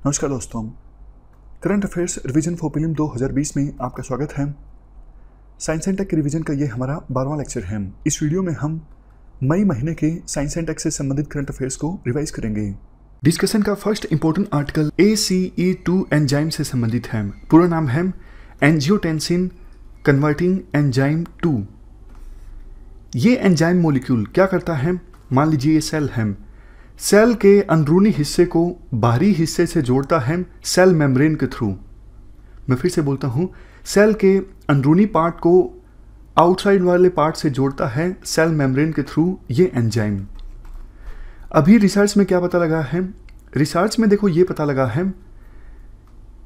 नमस्कार दोस्तों, current affairs revision for prelim 2020 में आपका स्वागत है। साइंस एंड टेक के रिवीजन का ये हमारा 12वां लेक्चर है। इस वीडियो में हम मई महीने के साइंस एंड टेक से संबंधित करंट अफेयर्स को रिवाइज करेंगे। डिस्कशन का first important article ACE2 enzyme से संबंधित है। पूरा नाम है एंजियोटेंसिन कन्वर्टिंग एंजाइम 2। ये एंजाइम मॉलिक्यूल क्या करता है? मान लीजिए ये सेल है। सेल के अंदरूनी हिस्से को बाहरी हिस्से से जोड़ता है सेल मेम्ब्रेन के थ्रू। मैं फिर से बोलता हूँ, सेल के अंदरूनी पार्ट को आउटसाइड वाले पार्ट से जोड़ता है सेल मेम्ब्रेन के थ्रू ये एंजाइम। अभी रिसर्च में क्या पता लगा है? रिसर्च में देखो ये पता लगा है,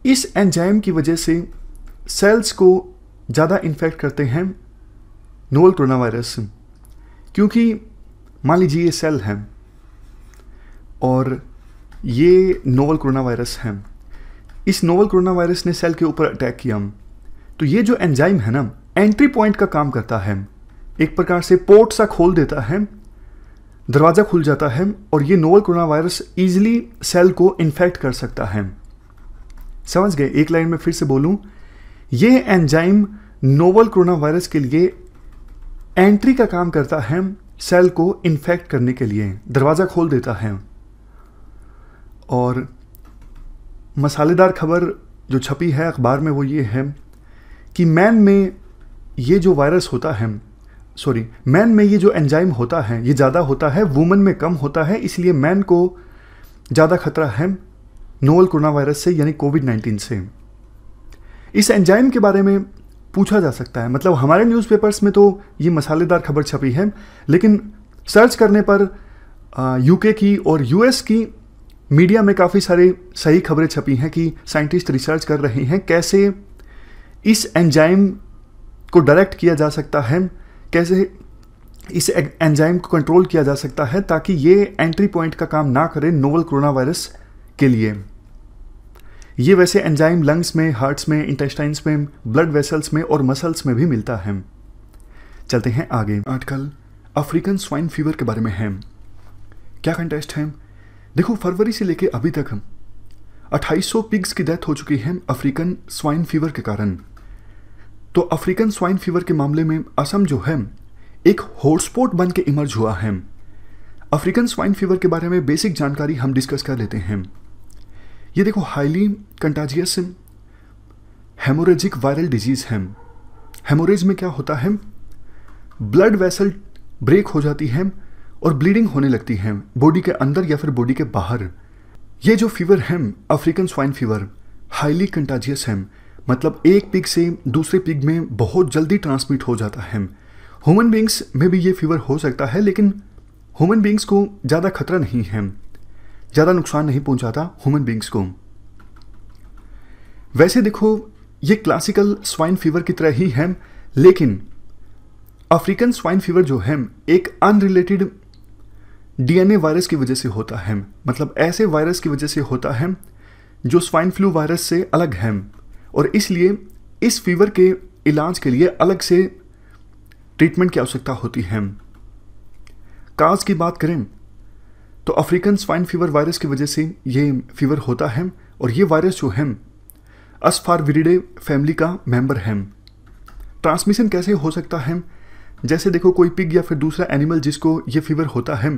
इस एंजाइम की वजह से सेल्स को ज़्यादा इन्फेक्ट करते हैं नोवल कोरोना वायरस। क्योंकि मान लीजिए ये सेल है और ये नोवल कोरोना वायरस है। इस नोवल कोरोना वायरस ने सेल के ऊपर अटैक किया, तो ये जो एंजाइम है ना, एंट्री पॉइंट का काम करता है। एक प्रकार से पोर्ट सा खोल देता है, दरवाज़ा खुल जाता है और ये novel corona virus easily cell को इन्फेक्ट कर सकता है। समझ गए? एक लाइन में फिर से बोलूँ, ये एंजाइम नोवल कोरोना वायरस के लिए एंट्री का काम करता है, सेल को इन्फेक्ट करने के लिए दरवाज़ा खोल देता है। और मसालेदार खबर जो छपी है अखबार में वो ये है कि मैन में ये जो वायरस होता है, मैन में ये जो एंजाइम होता है ये ज़्यादा होता है, वुमन में कम होता है। इसलिए मैन को ज़्यादा खतरा है नोवल कोरोना वायरस से, यानी कोविड-19 से। इस एंजाइम के बारे में पूछा जा सकता है, मतलब हमारे न्यूज़पेपर्स में तो ये मसालेदार खबर छपी है, लेकिन सर्च करने पर यूके की और यूएस की मीडिया में काफ़ी सारे सही खबरें छपी हैं कि साइंटिस्ट रिसर्च कर रहे हैं कैसे इस एंजाइम को डायरेक्ट किया जा सकता है, कैसे इस एंजाइम को कंट्रोल किया जा सकता है ताकि ये एंट्री पॉइंट का काम ना करे नोवल कोरोना वायरस के लिए। ये वैसे एंजाइम लंग्स में, हार्ट्स में, इंटेस्टाइन्स में, ब्लड वेसल्स में और मसल्स में भी मिलता है। चलते हैं आगे। आर्टिकल अफ्रीकन स्वाइन फीवर के बारे में है। क्या कंटेस्ट है? देखो, फरवरी से लेके अभी तक 2800 पिग्स की डेथ हो चुकी है अफ्रीकन स्वाइन फीवर के कारण। तो अफ्रीकन स्वाइन फीवर के मामले में असम जो है एक हॉटस्पॉट बन के इमर्ज हुआ है। अफ्रीकन स्वाइन फीवर के बारे में बेसिक जानकारी हम डिस्कस कर लेते हैं। ये देखो, highly contagious haemorrhagic viral disease है। हेमोरेज में क्या होता है? ब्लड वेसल ब्रेक हो जाती है और ब्लीडिंग होने लगती है बॉडी के अंदर या फिर बॉडी के बाहर। ये जो फीवर है African swine fever highly contagious है, मतलब एक पिग से दूसरे पिग में बहुत जल्दी ट्रांसमिट हो जाता है। ह्यूमन बींग्स में भी ये फीवर हो सकता है, लेकिन ह्यूमन बींग्स को ज़्यादा खतरा नहीं है, ज़्यादा नुकसान नहीं पहुंचाता ह्यूमन बींग्स को। वैसे देखो, ये क्लासिकल स्वाइन फीवर की तरह ही है, लेकिन अफ्रीकन स्वाइन फीवर जो है एक अनरिलेटेड DNA वायरस की वजह से होता है, मतलब ऐसे वायरस की वजह से होता है जो स्वाइन फ्लू वायरस से अलग है, और इसलिए इस फीवर के इलाज के लिए अलग से ट्रीटमेंट की आवश्यकता होती है। काज की बात करें तो अफ्रीकन स्वाइन फीवर वायरस की वजह से ये फीवर होता है, और ये वायरस जो है अस्फारविरिडे फैमिली का मेंबर है। ट्रांसमिशन कैसे हो सकता है? जैसे देखो, कोई पिग या फिर दूसरा एनिमल जिसको ये फीवर होता है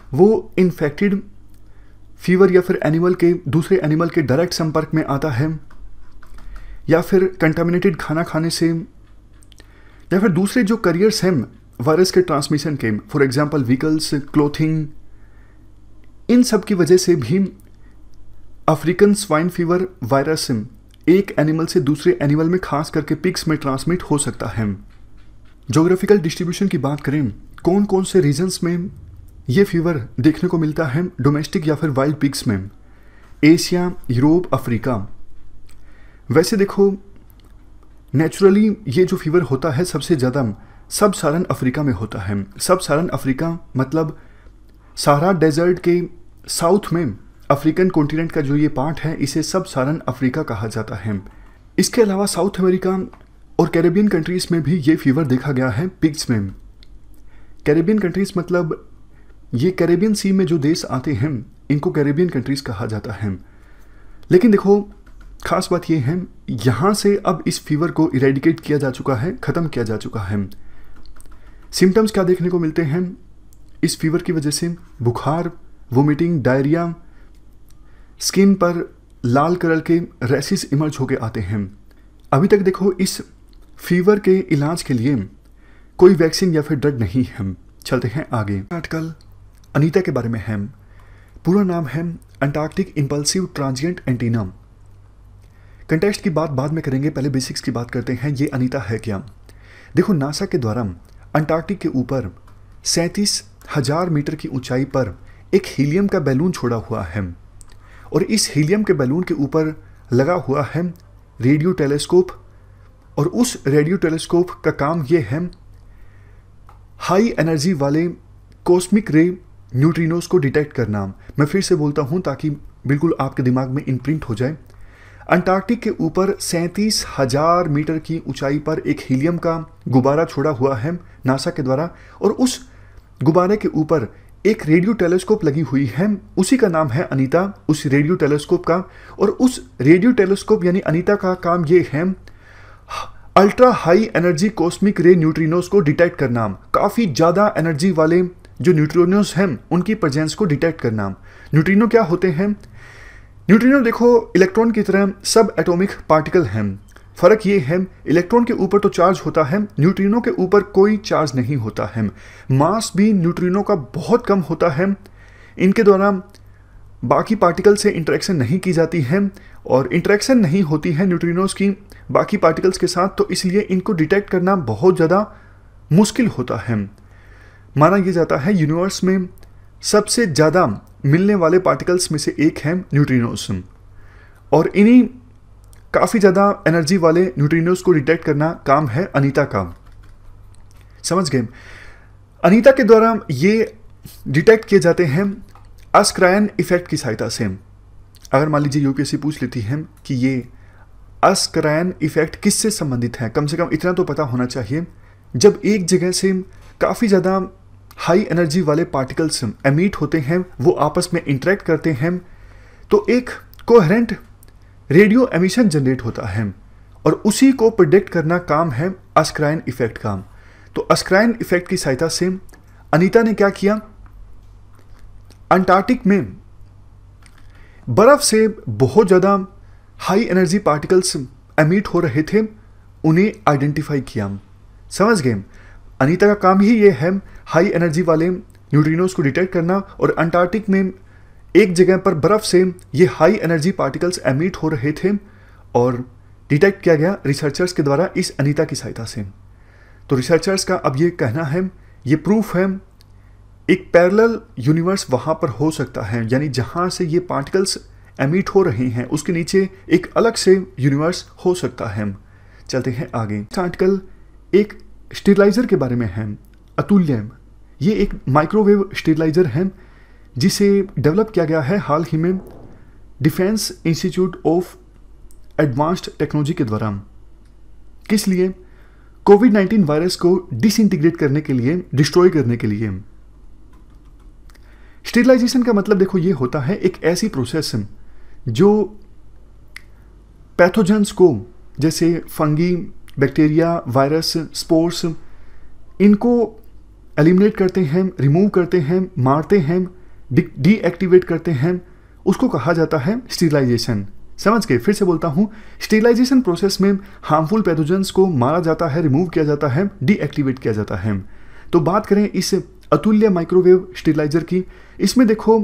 वो इन्फेक्टेड फीवर या फिर एनिमल के दूसरे एनिमल के डायरेक्ट संपर्क में आता है, या फिर कंटामिनेटेड खाना खाने से, या फिर दूसरे जो करियर्स हैं वायरस के ट्रांसमिशन के, फॉर एग्जांपल व्हीकल्स, क्लोथिंग, इन सब की वजह से भी अफ्रीकन स्वाइन फीवर वायरस एक एनिमल से दूसरे एनिमल में, खास करके पिग्स में ट्रांसमिट हो सकता है। ज्योग्राफिकल डिस्ट्रीब्यूशन की बात करें, कौन कौन से रीजन्स में ये फीवर देखने को मिलता है डोमेस्टिक या फिर वाइल्ड पिग्स में? Asia, Europe, Africa. वैसे देखो, नेचुरली ये जो फीवर होता है सबसे ज़्यादा सब साहरन अफ्रीका में होता है। सब साहरन अफ्रीका मतलब सहारा डेजर्ट के साउथ में अफ्रीकन कॉन्टिनेंट का जो ये पार्ट है, इसे सब साहरन अफ्रीका कहा जाता है। इसके अलावा साउथ अमेरिका और कैरेबियन कंट्रीज़ में भी ये फीवर देखा गया है पिग्स में। कैरेबियन कंट्रीज़ मतलब ये कैरेबियन सी में जो देश आते हैं इनको कैरेबियन कंट्रीज़ कहा जाता है। लेकिन देखो खास बात ये है, यहाँ से अब इस फीवर को इरेडिकेट किया जा चुका है, ख़त्म किया जा चुका है। सिम्टम्स क्या देखने को मिलते हैं इस फीवर की वजह से? बुखार, वोमिटिंग, डायरिया, स्किन पर लाल कलर के रैशेस इमर्ज होके आते हैं। अभी तक देखो इस फीवर के इलाज के लिए कोई वैक्सीन या फिर ड्रग नहीं है। चलते हैं आगे। आर्टिकल अनीता के बारे में है। पूरा नाम है Antarctic impulsive transient antenna. Context की बात बाद में करेंगे, पहले बेसिक्स की बात करते हैं। ये अनीता है क्या? देखो, नासा के द्वारा अंटार्कटिक के ऊपर 37,000 मीटर की ऊंचाई पर एक हीलियम का बैलून छोड़ा हुआ है और इस हीलियम के बैलून के ऊपर लगा हुआ है रेडियो टेलीस्कोप। और उस रेडियो टेलीस्कोप का काम ये है हाई एनर्जी वाले कॉस्मिक रे न्यूट्रिनोस को डिटेक्ट करना। मैं फिर से बोलता हूँ ताकि बिल्कुल आपके दिमाग में इम्प्रिंट हो जाए। अंटार्कटिक के ऊपर 37,000 मीटर की ऊंचाई पर एक हीलियम का गुब्बारा छोड़ा हुआ है नासा के द्वारा और उस गुब्बारे के ऊपर एक रेडियो टेलीस्कोप लगी हुई है, उसी का नाम है अनीता, उस रेडियो टेलीस्कोप का। और उस रेडियो टेलीस्कोप यानी अनीता का काम ये है अल्ट्रा हाई एनर्जी कॉस्मिक रे न्यूट्रिनोस को डिटेक्ट करना। काफ़ी ज़्यादा एनर्जी वाले जो न्यूट्रिनोस हैं उनकी प्रेजेंस को डिटेक्ट करना। न्यूट्रिनो क्या होते हैं? न्यूट्रिनो देखो इलेक्ट्रॉन की तरह सब एटॉमिक पार्टिकल हैं। फ़र्क ये है इलेक्ट्रॉन के ऊपर तो चार्ज होता है, न्यूट्रिनो के ऊपर कोई चार्ज नहीं होता है। मास भी न्यूट्रिनो का बहुत कम होता है। इनके द्वारा बाकी पार्टिकल से इंटरेक्शन नहीं की जाती है और इंटरेक्शन नहीं होती है न्यूट्रिनोस की बाकी पार्टिकल्स के साथ, तो इसलिए इनको डिटेक्ट करना बहुत ज़्यादा मुश्किल होता है। माना यह जाता है यूनिवर्स में सबसे ज़्यादा मिलने वाले पार्टिकल्स में से एक है न्यूट्रिनोस और इन्हीं काफ़ी ज़्यादा एनर्जी वाले न्यूट्रिनोस को डिटेक्ट करना काम है अनीता का। समझ गए? अनीता के द्वारा ये डिटेक्ट किए जाते हैं अस्क्रायन इफेक्ट की सहायता से। अगर मान लीजिए यूपीएससी पूछ लेती है कि ये अस्क्रायन इफेक्ट किससे संबंधित है, कम से कम इतना तो पता होना चाहिए। जब एक जगह से काफ़ी ज़्यादा हाई एनर्जी वाले पार्टिकल्स एमिट होते हैं, वो आपस में इंटरेक्ट करते हैं, तो एक कोहेरेंट रेडियो एमिशन जनरेट होता है और उसी को प्रेडिक्ट करना काम है अस्क्रायन इफेक्ट का। तो अस्क्रायन इफेक्ट की सहायता से अनीता ने क्या किया, अंटार्कटिक में बर्फ से बहुत ज़्यादा हाई एनर्जी पार्टिकल्स एमिट हो रहे थे, उन्हें आइडेंटिफाई किया। समझ गए? अनीता का काम ही ये है हाई एनर्जी वाले न्यूट्रिनोस को डिटेक्ट करना और अंटार्कटिक में एक जगह पर बर्फ से ये हाई एनर्जी पार्टिकल्स एमिट हो रहे थे और डिटेक्ट किया गया रिसर्चर्स के द्वारा इस अनीता की सहायता से। तो रिसर्चर्स का अब ये कहना है, ये प्रूफ है एक पैरेलल यूनिवर्स वहाँ पर हो सकता है, यानी जहाँ से ये पार्टिकल्स एमिट हो रहे हैं उसके नीचे एक अलग से यूनिवर्स हो सकता है। चलते हैं आगे। आर्टिकल एक स्टेरिलाइजर के बारे में है, अतुल्य। ये एक माइक्रोवेव स्टेरिलाइजर है जिसे डेवलप किया गया है हाल ही में defence institute of advanced technology के द्वारा। किस लिए? कोविड-19 वायरस को डिसइंटीग्रेट करने के लिए, डिस्ट्रॉय करने के लिए। स्टेरिलाइजेशन का मतलब देखो ये होता है एक ऐसी प्रोसेस जो पैथोजेंस को, जैसे फंगी, बैक्टीरिया, वायरस, स्पोर्स, इनको एलिमिनेट करते हैं, रिमूव करते हैं, मारते हैं, डीएक्टिवेट करते हैं, उसको कहा जाता है स्टेरिलाइजेशन। समझ गए? फिर से बोलता हूँ, स्टेरिलाइजेशन प्रोसेस में हार्मफुल पैथोजेंस को मारा जाता है, रिमूव किया जाता है, डीएक्टिवेट किया जाता है। तो बात करें इस अतुल्य माइक्रोवेव स्टेरिलाइजर की, इसमें देखो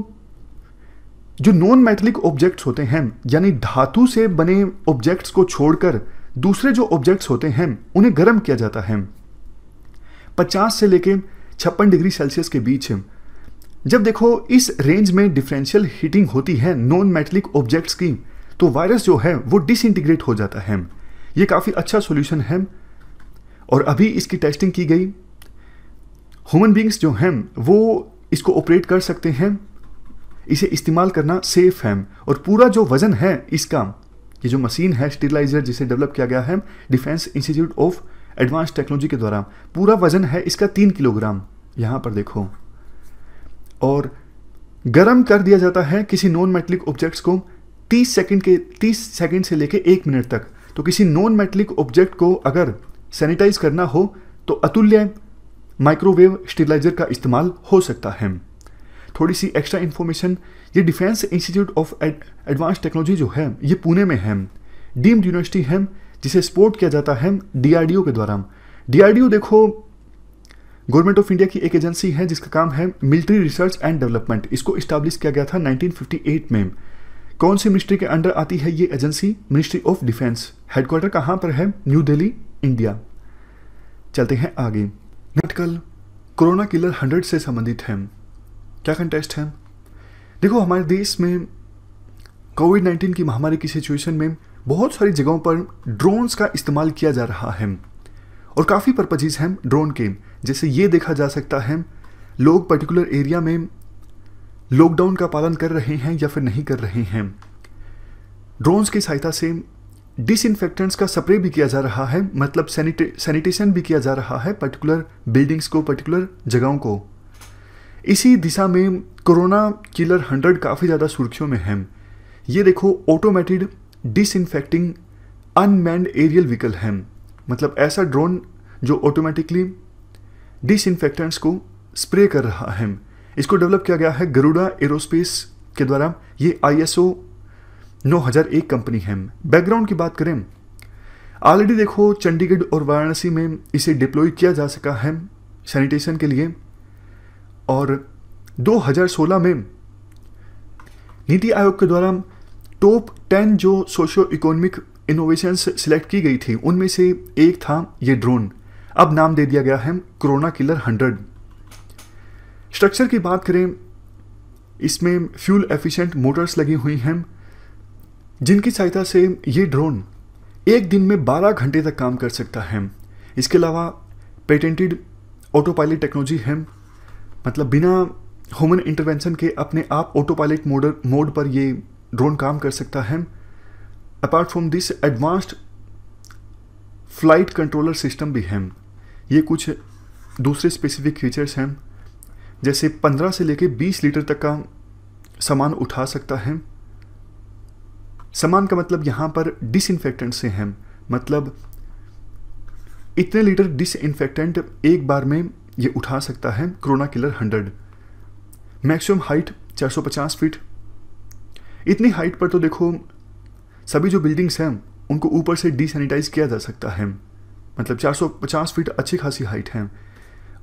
जो नॉन मेटेलिक ऑब्जेक्ट्स होते हैं, यानी धातु से बने ऑब्जेक्ट्स को छोड़कर दूसरे जो ऑब्जेक्ट्स होते हैं उन्हें गर्म किया जाता है 50 से लेके 56 डिग्री सेल्सियस के बीच। जब देखो इस रेंज में डिफरेंशियल हीटिंग होती है नॉन मेटेलिक ऑब्जेक्ट्स की, तो वायरस जो है वो डिसइंटीग्रेट हो जाता है। ये काफ़ी अच्छा सॉल्यूशन है और अभी इसकी टेस्टिंग की गई। ह्यूमन बींग्स जो हैं वो इसको ऑपरेट कर सकते हैं, इसे इस्तेमाल करना सेफ है और पूरा जो वज़न है इसका, ये जो मशीन है स्टेरिलाइजर जिसे डेवलप किया गया है defence institute of advance technology के द्वारा, पूरा वज़न है इसका 3 किलोग्राम। यहाँ पर देखो, और गर्म कर दिया जाता है किसी नॉन मेटेलिक ऑब्जेक्ट्स को 30 सेकंड से लेके 1 मिनट तक। तो किसी नॉन मेटलिक ऑब्जेक्ट को अगर सैनिटाइज करना हो तो अतुल्य माइक्रोवेव स्टेरिलाइजर का इस्तेमाल हो सकता है। थोड़ी सी एक्स्ट्रा इन्फॉर्मेशन, ये defence institute of advance technology जो है ये पुणे में है, डीम्ड यूनिवर्सिटी है, जिसे सपोर्ट किया जाता है DRDO के द्वारा। DRDO देखो गवर्नमेंट ऑफ इंडिया की एक एजेंसी है जिसका काम है मिलिट्री रिसर्च एंड डेवलपमेंट। इसको इस्टेब्लिश किया गया था 1958 में। कौन सी मिनिस्ट्री के अंडर आती है ये agency? Ministry of defence. Headquarter कहाँ पर है? New Delhi, India. चलते हैं आगे। नाटकल कोरोना किलर 100 से संबंधित है। क्या कंटेस्ट है? देखो हमारे देश में कोविड-19 की महामारी की सिचुएशन में बहुत सारी जगहों पर ड्रोन्स का इस्तेमाल किया जा रहा है और काफ़ी पर्पजेज हैं ड्रोन के। जैसे ये देखा जा सकता है लोग पर्टिकुलर एरिया में लॉकडाउन का पालन कर रहे हैं या फिर नहीं कर रहे हैं। ड्रोन्स की सहायता से डिसइंफेक्टेंट्स का स्प्रे भी किया जा रहा है, मतलब सैनिटेशन भी किया जा रहा है पर्टिकुलर बिल्डिंग्स को, पर्टिकुलर जगहों को। इसी दिशा में कोरोना किलर 100 काफ़ी ज़्यादा सुर्खियों में है। ये देखो automated disinfecting unmanned aerial vehicle है, मतलब ऐसा ड्रोन जो ऑटोमेटिकली डिसइंफेक्टेंट्स को स्प्रे कर रहा है। इसको डेवलप किया गया है गरुड़ा एरोस्पेस के द्वारा। ये ISO 9001 कंपनी है। बैकग्राउंड की बात करें, ऑलरेडी देखो चंडीगढ़ और वाराणसी में इसे डिप्लॉय किया जा सका है सैनिटेशन के लिए, और 2016 में नीति आयोग के द्वारा टॉप 10 जो सोशो इकोनॉमिक इनोवेशंस सिलेक्ट की गई थी उनमें से एक था ये ड्रोन। अब नाम दे दिया गया है कोरोना किलर 100। स्ट्रक्चर की बात करें, इसमें फ्यूल एफिशिएंट मोटर्स लगी हुई हैं जिनकी सहायता से ये ड्रोन एक दिन में 12 घंटे तक काम कर सकता है। इसके अलावा पेटेंटेड ऑटो पायलट टेक्नोलॉजी है, मतलब बिना ह्यूमन इंटरवेंशन के अपने आप ऑटो पायलट मोड पर ये ड्रोन काम कर सकता है। Apart from this advanced flight controller system भी है। ये कुछ दूसरे स्पेसिफिक फीचर्स हैं, जैसे 15 से लेके 20 लीटर तक का सामान उठा सकता है। सामान का मतलब यहाँ पर डिसइंफेक्टेंट से है, मतलब इतने लीटर डिसइंफेक्टेंट एक बार में ये उठा सकता है corona killer 100। Maximum height 450 feet. इतनी हाइट पर तो देखो सभी जो बिल्डिंग्स हैं उनको ऊपर से डिसैनिटाइज किया जा सकता है, मतलब 450 फीट अच्छी खासी हाइट है।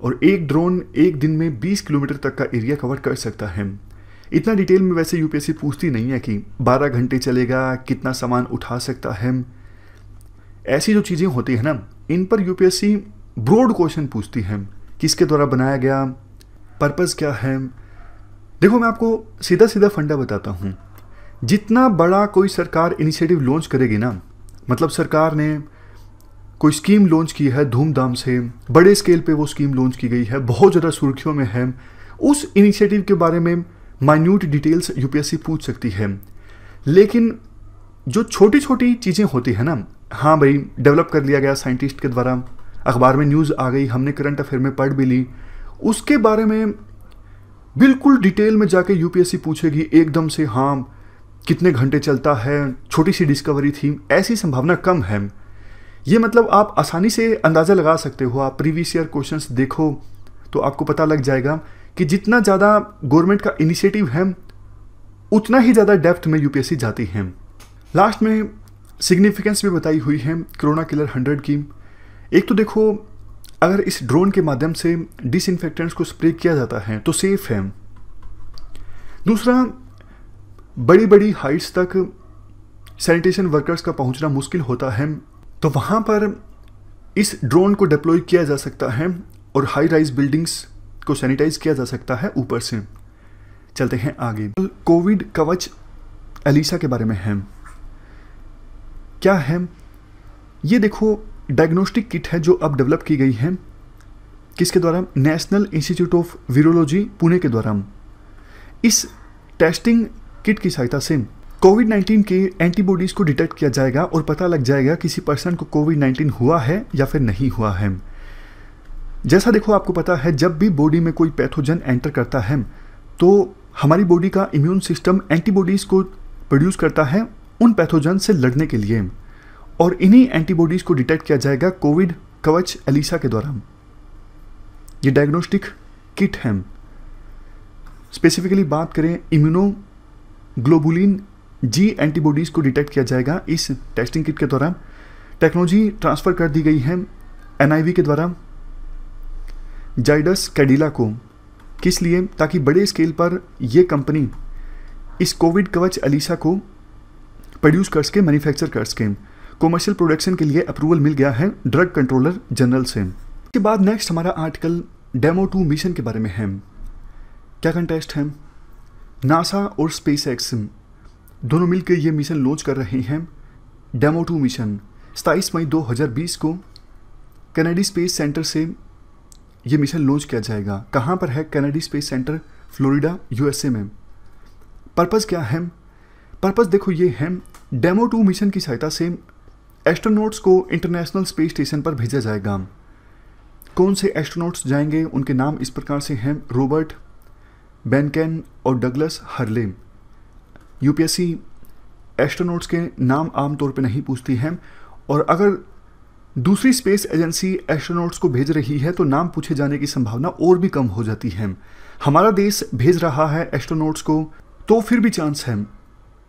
और एक ड्रोन एक दिन में 20 किलोमीटर तक का एरिया कवर कर सकता है। इतना डिटेल में वैसे यूपीएससी पूछती नहीं है कि 12 घंटे चलेगा, कितना सामान उठा सकता है। ऐसी जो चीज़ें होती हैं ना, इन पर यूपीएससी ब्रॉड क्वेश्चन पूछती है, किसके द्वारा बनाया गया, पर्पज़ क्या है। देखो मैं आपको सीधा सीधा फंडा बताता हूँ। जितना बड़ा कोई सरकार इनिशिएटिव लॉन्च करेगी ना, मतलब सरकार ने कोई स्कीम लॉन्च की है धूमधाम से, बड़े स्केल पे वो स्कीम लॉन्च की गई है, बहुत ज़्यादा सुर्खियों में है, उस इनिशिएटिव के बारे में माइन्यूट डिटेल्स यूपीएससी पूछ सकती है। लेकिन जो छोटी छोटी चीज़ें होती हैं ना, हाँ भाई डेवलप कर लिया गया साइंटिस्ट के द्वारा, अखबार में न्यूज़ आ गई, हमने करंट अफेयर में पढ़ भी ली, उसके बारे में बिल्कुल डिटेल में जाके यूपीएससी पूछेगी एकदम से, हाँ कितने घंटे चलता है, छोटी सी डिस्कवरी थी, ऐसी संभावना कम है। ये मतलब आप आसानी से अंदाज़ा लगा सकते हो। आप प्रीवियस ईयर क्वेश्चंस देखो तो आपको पता लग जाएगा कि जितना ज़्यादा गवर्नमेंट का इनिशिएटिव है उतना ही ज़्यादा डेप्थ में यूपीएससी जाती है। लास्ट में सिग्निफिकेंस भी बताई हुई है कोरोना किलर 100 की। एक तो देखो अगर इस ड्रोन के माध्यम से डिसइंफेक्टेंट्स को स्प्रे किया जाता है तो सेफ है। दूसरा, बड़ी बड़ी हाइट्स तक सैनिटेशन वर्कर्स का पहुंचना मुश्किल होता है, तो वहाँ पर इस ड्रोन को डिप्लॉय किया जा सकता है और हाई राइज बिल्डिंग्स को सैनिटाइज किया जा सकता है ऊपर से। चलते हैं आगे। कोविड कवच एलिसा के बारे में है। क्या है ये? देखो डायग्नोस्टिक किट है जो अब डेवलप की गई है, किसके द्वारा? National institute of virology Pune के द्वारा। इस टेस्टिंग किट की सहायता से कोविड-19 के एंटीबॉडीज़ को डिटेक्ट किया जाएगा और पता लग जाएगा किसी पर्सन को कोविड-19 हुआ है या फिर नहीं हुआ है। जैसा देखो आपको पता है जब भी बॉडी में कोई पैथोजन एंटर करता है तो हमारी बॉडी का इम्यून सिस्टम एंटीबॉडीज़ को प्रोड्यूस करता है उन पैथोजन से लड़ने के लिए, और इन्हीं एंटीबॉडीज़ को डिटेक्ट किया जाएगा कोविड कवच एलिसा के द्वारा। ये डायग्नोस्टिक किट है। स्पेसिफिकली बात करें, इम्यूनोग्लोबुलिन जी एंटीबॉडीज़ को डिटेक्ट किया जाएगा इस टेस्टिंग किट के द्वारा। टेक्नोलॉजी ट्रांसफ़र कर दी गई है NIV के द्वारा जाइडस कैडिला को। किस लिए? ताकि बड़े स्केल पर ये कंपनी इस कोविड कवच एलिसा को प्रोड्यूस कर सके, मैन्युफैक्चर कर सके। कॉमर्शियल प्रोडक्शन के लिए अप्रूवल मिल गया है ड्रग कंट्रोलर जनरल से। इसके बाद नेक्स्ट हमारा आर्टिकल डेमो 2 मिशन के बारे में है। क्या कंटेस्ट है? नासा और स्पेसएक्स दोनों मिलकर ये मिशन लॉन्च कर रहे हैं। डेमो 2 मिशन 27 मई 2020 को कैनेडी स्पेस सेंटर से ये मिशन लॉन्च किया जाएगा। कहाँ पर है Kennedy space centre? Florida, USA में। पर्पज़ क्या है? पर्पज़ देखो ये है, डेमो 2 मिशन की सहायता से एस्ट्रोनॉट्स को इंटरनेशनल स्पेस स्टेशन पर भेजा जाएगा। कौन से एस्ट्रोनॉट्स जाएंगे? उनके नाम इस प्रकार से हैं: रॉबर्ट बेनकेन और डगलस हर्ले। UPSC एस्ट्रोनॉट्स के नाम आमतौर पर नहीं पूछती है, और अगर दूसरी स्पेस एजेंसी एस्ट्रोनॉट्स को भेज रही है तो नाम पूछे जाने की संभावना और भी कम हो जाती है। हमारा देश भेज रहा है एस्ट्रोनॉट्स को तो फिर भी चांस है,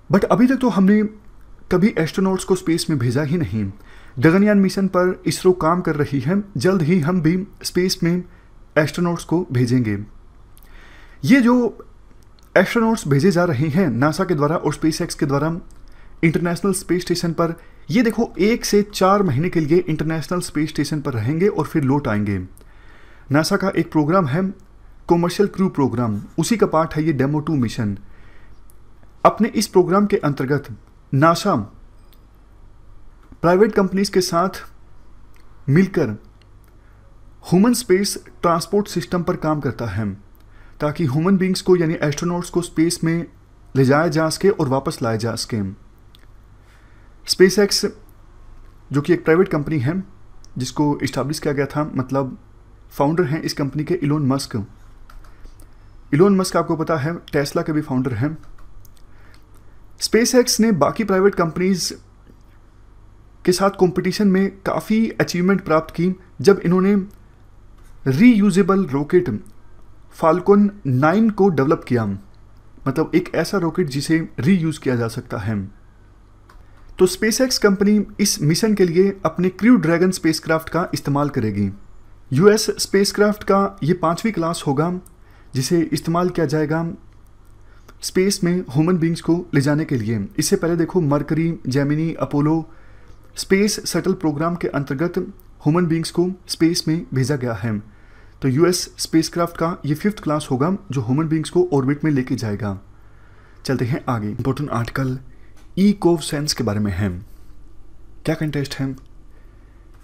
बट अभी तक तो हमने कभी एस्ट्रोनॉट्स को स्पेस में भेजा ही नहीं। गगनयान मिशन पर इसरो काम कर रही है, जल्द ही हम भी स्पेस में एस्ट्रोनॉट्स को भेजेंगे। ये जो एस्ट्रोनॉट्स भेजे जा रहे हैं नासा के द्वारा और स्पेसएक्स के द्वारा इंटरनेशनल स्पेस स्टेशन पर, ये देखो 1 से 4 महीने के लिए इंटरनेशनल स्पेस स्टेशन पर रहेंगे और फिर लौट आएंगे। नासा का एक प्रोग्राम है कॉमर्शियल क्रू प्रोग्राम, उसी का पार्ट है ये डेमो 2 मिशन। अपने इस प्रोग्राम के अंतर्गत नासा प्राइवेट कंपनीज के साथ मिलकर ह्यूमन स्पेस ट्रांसपोर्ट सिस्टम पर काम करता है, ताकि ह्यूमन बींग्स को यानी एस्ट्रोनॉट्स को स्पेस में ले जाया जा सके और वापस लाया जा सके। स्पेसएक्स जो कि एक प्राइवेट कंपनी है जिसको इस्टेब्लिश किया गया था, मतलब फाउंडर हैं इस कंपनी के इलोन मस्क। इलोन मस्क आपको पता है टेस्ला के भी फाउंडर हैं। स्पेसएक्स ने बाकी प्राइवेट कंपनीज के साथ कंपटीशन में काफ़ी अचीवमेंट प्राप्त की जब इन्होंने रीयूजेबल रॉकेट फाल्कन 9 को डेवलप किया, मतलब एक ऐसा रॉकेट जिसे रीयूज किया जा सकता है। तो स्पेसएक्स कंपनी इस मिशन के लिए अपने क्रू ड्रैगन स्पेसक्राफ्ट का इस्तेमाल करेगी। US स्पेसक्राफ्ट का ये 5वीं क्लास होगा जिसे इस्तेमाल किया जाएगा स्पेस में ह्यूमन बींग्स को ले जाने के लिए। इससे पहले देखो Mercury, Gemini, Apollo space shuttle programme के अंतर्गत ह्यूमन बींग्स को स्पेस में भेजा गया है। तो US स्पेसक्राफ्ट का ये 5th क्लास होगा जो ह्यूमन बींग्स को ऑर्बिट में लेके जाएगा। चलते हैं आगे। इंपॉर्टेंट आर्टिकल इकोवसेंस के बारे में है। क्या कंटेस्ट है?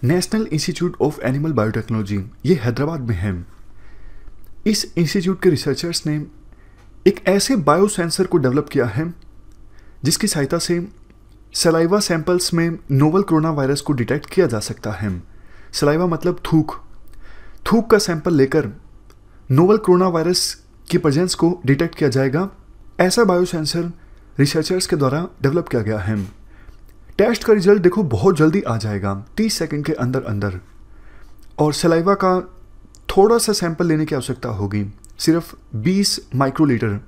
National institute of animal biotechnology, ये हैदराबाद में है। इस इंस्टीट्यूट के रिसर्चर्स ने एक ऐसे बायोसेंसर को डेवलप किया है जिसकी सहायता से सलाइवा सैंपल्स में नोवल कोरोना वायरस को डिटेक्ट किया जा सकता है। सलाइवा मतलब थूक का सैंपल लेकर नोवल कोरोना वायरस की प्रेजेंस को डिटेक्ट किया जाएगा। ऐसा बायोसेंसर रिसर्चर्स के द्वारा डेवलप किया गया है। टेस्ट का रिजल्ट देखो बहुत जल्दी आ जाएगा, 30 सेकंड के अंदर, और सलाइवा का थोड़ा सा सैंपल लेने की आवश्यकता होगी, सिर्फ 20 माइक्रोलीटर।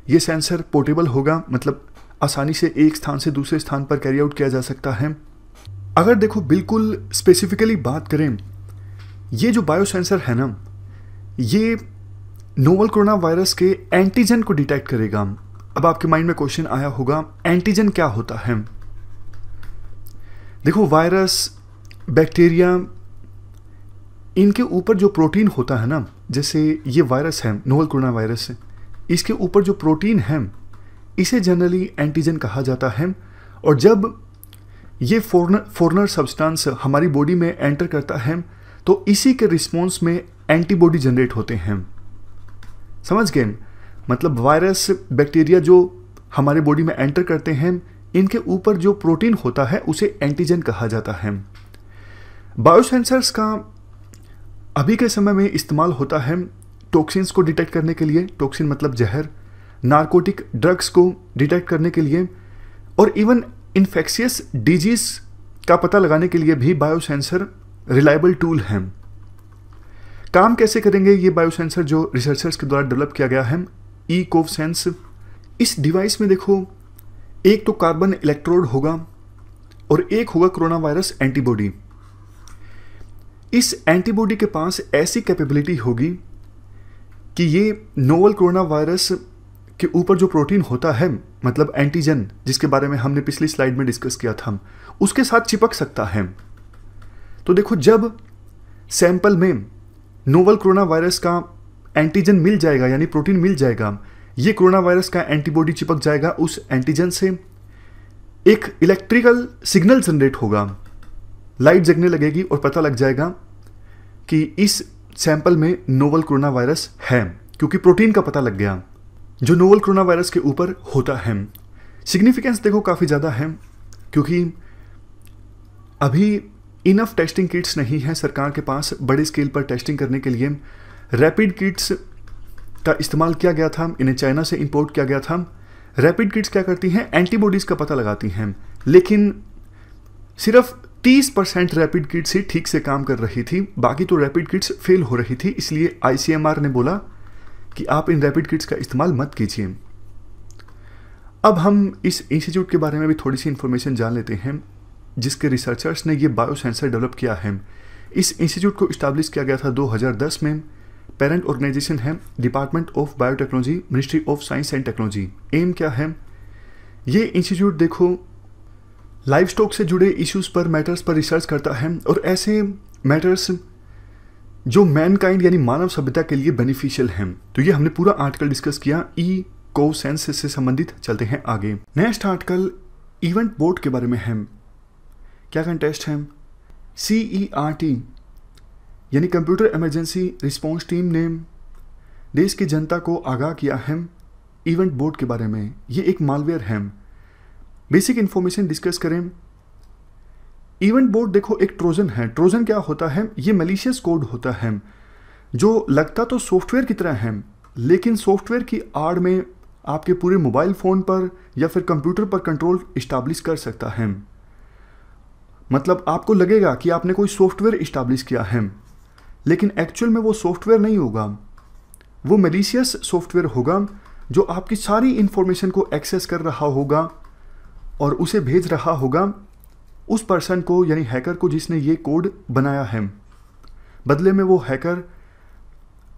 ये सेंसर पोर्टेबल होगा, मतलब आसानी से एक स्थान से दूसरे स्थान पर कैरी आउट किया जा सकता है। अगर देखो बिल्कुल स्पेसिफिकली बात करें, ये जो बायोसेंसर है ना, ये नोवल कोरोना वायरस के एंटीजन को डिटेक्ट करेगा। अब आपके माइंड में क्वेश्चन आया होगा, एंटीजन क्या होता है? देखो वायरस, बैक्टीरिया, इनके ऊपर जो प्रोटीन होता है ना, जैसे ये वायरस है नोवल कोरोना वायरस, इसके ऊपर जो प्रोटीन है इसे जनरली एंटीजन कहा जाता है। और जब ये फॉरेनर सब्सटेंस हमारी बॉडी में एंटर करता है तो इसी के रिस्पॉन्स में एंटीबॉडी जनरेट होते हैं। समझ गए? मतलब वायरस, बैक्टीरिया जो हमारे बॉडी में एंटर करते हैं, इनके ऊपर जो प्रोटीन होता है उसे एंटीजन कहा जाता है। बायोसेंसर्स का अभी के समय में इस्तेमाल होता है टॉक्सिन्स को डिटेक्ट करने के लिए। टॉक्सिन मतलब जहर, नारकोटिक ड्रग्स को डिटेक्ट करने के लिए और इवन इन्फेक्शियस डिजीज का पता लगाने के लिए भी बायोसेंसर रिलायबल टूल हैं। काम कैसे करेंगे ये बायोसेंसर जो रिसर्चर्स के द्वारा डेवलप किया गया है, ईकोवसेंस। इस डिवाइस में देखो एक तो कार्बन इलेक्ट्रोड होगा और एक होगा कोरोना वायरस एंटीबॉडी। इस एंटीबॉडी के पास ऐसी कैपेबिलिटी होगी कि ये नोवल कोरोना वायरस के ऊपर जो प्रोटीन होता है, मतलब एंटीजन, जिसके बारे में हमने पिछली स्लाइड में डिस्कस किया था, उसके साथ चिपक सकता है। तो देखो जब सैंपल में नोवल कोरोना वायरस का एंटीजन मिल जाएगा यानी प्रोटीन मिल जाएगा, ये कोरोना वायरस का एंटीबॉडी चिपक जाएगा उस एंटीजन से, एक इलेक्ट्रिकल सिग्नल जनरेट होगा, लाइट जगने लगेगी और पता लग जाएगा कि इस सैंपल में नोवल कोरोना वायरस है, क्योंकि प्रोटीन का पता लग गया जो नोवल कोरोना वायरस के ऊपर होता है। सिग्निफिकेंस देखो काफ़ी ज़्यादा है, क्योंकि अभी इनफ टेस्टिंग किट्स नहीं है सरकार के पास बड़े स्केल पर टेस्टिंग करने के लिए। रैपिड किट्स का इस्तेमाल किया गया था, इन्हें चाइना से इंपोर्ट किया गया था। रैपिड किट्स क्या करती हैं, एंटीबॉडीज़ का पता लगाती हैं, लेकिन सिर्फ 30% रैपिड किट्स ही ठीक से काम कर रही थी, बाकी तो रैपिड किट्स फेल हो रही थी। इसलिए ICMR ने बोला कि आप इन रैपिड किट्स का इस्तेमाल मत कीजिए। अब हम इस इंस्टीट्यूट के बारे में भी थोड़ी सी इंफॉर्मेशन जान लेते हैं, जिसके रिसर्चर्स ने ये बायोसेंसर डेवलप किया है। इस इंस्टीट्यूट को इस्टेब्लिश किया गया था 2010 में। पेरेंट ऑर्गेनाइजेशन है department of biotechnology, ministry of science and technology. M क्या है, ये इंस्टीट्यूट देखो लाइव स्टॉक से जुड़े इश्यूज पर, मैटर्स पर रिसर्च करता है और ऐसे मैटर्स जो मैनकाइंड यानी मानव सभ्यता के लिए बेनिफिशियल हैं। तो ये हमने पूरा आर्टिकल डिस्कस किया ईकोवसेंस से संबंधित। चलते हैं आगे। नेक्स्ट आर्टिकल इवेंट बोर्ड के बारे में है। क्या कंटेस्ट है, CERT यानी कंप्यूटर इमरजेंसी रिस्पॉन्स टीम ने देश की जनता को आगाह किया है इवेंट बोर्ड के बारे में। ये एक मालवेयर है। बेसिक इंफॉर्मेशन डिस्कस करें। इवेंट बोर्ड देखो एक ट्रोजन है। ट्रोजन क्या होता है, ये मैलिशियस कोड होता है जो लगता तो सॉफ्टवेयर की तरह है, लेकिन सॉफ्टवेयर की आड़ में आपके पूरे मोबाइल फ़ोन पर या फिर कंप्यूटर पर कंट्रोल इस्टेब्लिश कर सकता है। मतलब आपको लगेगा कि आपने कोई सॉफ्टवेयर इस्टेब्लिश किया है, लेकिन एक्चुअल में वो सॉफ्टवेयर नहीं होगा, वो मैलिशियस सॉफ्टवेयर होगा जो आपकी सारी इंफॉर्मेशन को एक्सेस कर रहा होगा और उसे भेज रहा होगा उस पर्सन को, यानी हैकर को, जिसने ये कोड बनाया है। बदले में वो हैकर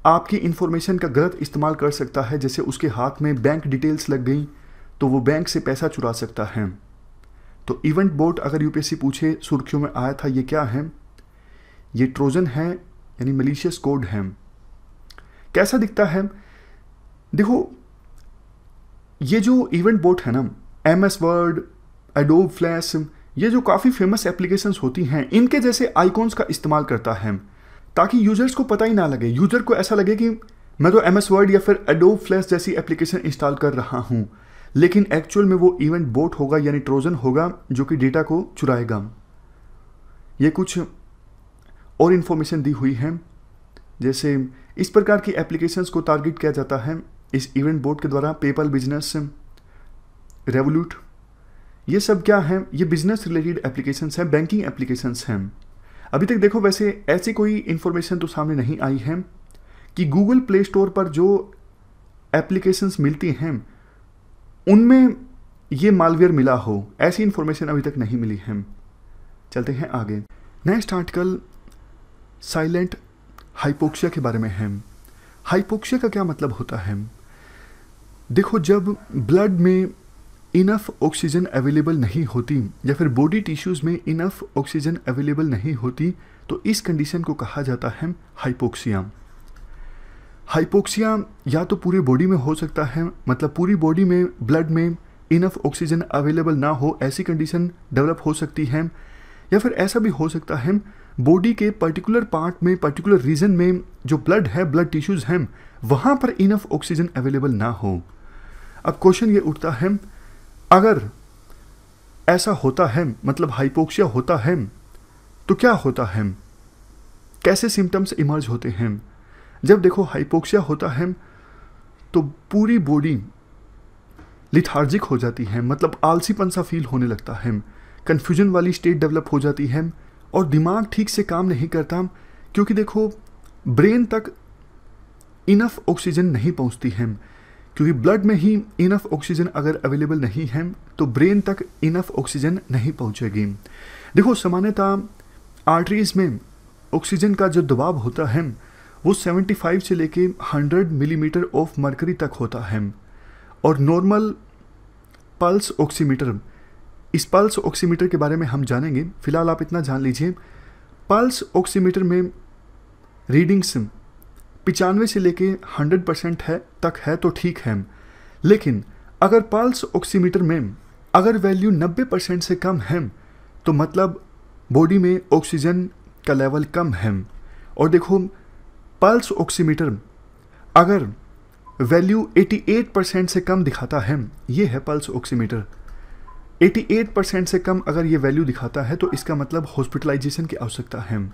आपकी इंफॉर्मेशन का गलत इस्तेमाल कर सकता है। जैसे उसके हाथ में बैंक डिटेल्स लग गई तो वो बैंक से पैसा चुरा सकता है। तो इवेंट बोर्ड अगर UPSC पूछे सुर्खियों में आया था, ये क्या है, ये ट्रोजन है यानी मैलिशियस कोड है। कैसा दिखता है, देखो ये जो इवेंट बोर्ड है ना, MS वर्ड, एडोब फ्लैश, ये जो काफ़ी फेमस एप्लीकेशंस होती हैं, इनके जैसे आइकॉन्स का इस्तेमाल करता है ताकि यूजर्स को पता ही ना लगे। यूजर को ऐसा लगे कि मैं तो MS वर्ड या फिर एडोब फ्लैश जैसी एप्लीकेशन इंस्टॉल कर रहा हूँ, लेकिन एक्चुअल में वो इवेंट बोट होगा यानी ट्रोजन होगा जो कि डेटा को चुराएगा। ये कुछ और इन्फॉर्मेशन दी हुई है, जैसे इस प्रकार की एप्लीकेशंस को टारगेट किया जाता है इस इवेंट बोट के द्वारा। पेपल बिजनेस, रेवोल्यूट, ये सब क्या है, ये बिजनेस रिलेटेड एप्लीकेशंस हैं, बैंकिंग एप्लीकेशंस हैं। अभी तक देखो वैसे ऐसी कोई इन्फॉर्मेशन तो सामने नहीं आई है कि गूगल प्ले स्टोर पर जो एप्लीकेशंस मिलती हैं उनमें ये मालवेयर मिला हो, ऐसी इन्फॉर्मेशन अभी तक नहीं मिली है। चलते हैं आगे। नेक्स्ट आर्टिकल साइलेंट हाइपोक्सिया के बारे में है। हाइपोक्सिया का क्या मतलब होता है, देखो जब ब्लड में इनफ ऑक्सीजन अवेलेबल नहीं होती या फिर बॉडी टिश्यूज़ में इनफ ऑक्सीजन अवेलेबल नहीं होती तो इस कंडीशन को कहा जाता है हाइपोक्सिया। हाइपोक्सिया या तो पूरी बॉडी में हो सकता है, मतलब पूरी बॉडी में ब्लड में इनफ ऑक्सीजन अवेलेबल ना हो, ऐसी कंडीशन डेवलप हो सकती है। या फिर ऐसा भी हो सकता है बॉडी के पर्टिकुलर पार्ट में, पर्टिकुलर रीजन में जो ब्लड है, ब्लड टिश्यूज़ हैं, वहाँ पर इनफ ऑक्सीजन अवेलेबल ना हो। अब क्वेश्चन ये उठता है, अगर ऐसा होता है, मतलब हाइपोक्सिया होता है, तो क्या होता है, कैसे सिम्टम्स इमर्ज होते हैं। जब देखो हाइपोक्सिया होता है तो पूरी बॉडी लिथार्जिक हो जाती है, मतलब आलसीपन सा फील होने लगता है, कन्फ्यूजन वाली स्टेट डेवलप हो जाती है और दिमाग ठीक से काम नहीं करता, क्योंकि देखो ब्रेन तक इनफ ऑक्सीजन नहीं पहुंचती है, क्योंकि ब्लड में ही इनफ ऑक्सीजन अगर अवेलेबल नहीं है तो ब्रेन तक इनफ ऑक्सीजन नहीं पहुंचेगी। देखो सामान्यतः आर्टरीज में ऑक्सीजन का जो दबाव होता है वो 75 से लेके 100 मिलीमीटर ऑफ मरकरी तक होता है। और नॉर्मल पल्स ऑक्सीमीटर, इस पल्स ऑक्सीमीटर के बारे में हम जानेंगे, फिलहाल आप इतना जान लीजिए, पल्स ऑक्सीमीटर में रीडिंग्स 95 से लेके 100% तक है तो ठीक है, लेकिन अगर पल्स ऑक्सीमीटर में अगर वैल्यू 90% से कम है तो मतलब बॉडी में ऑक्सीजन का लेवल कम है। और देखो पल्स ऑक्सीमीटर अगर वैल्यू 88% से कम दिखाता है, ये है पल्स ऑक्सीमीटर, 88% से कम अगर ये वैल्यू दिखाता है तो इसका मतलब हॉस्पिटलाइजेशन की आवश्यकता है।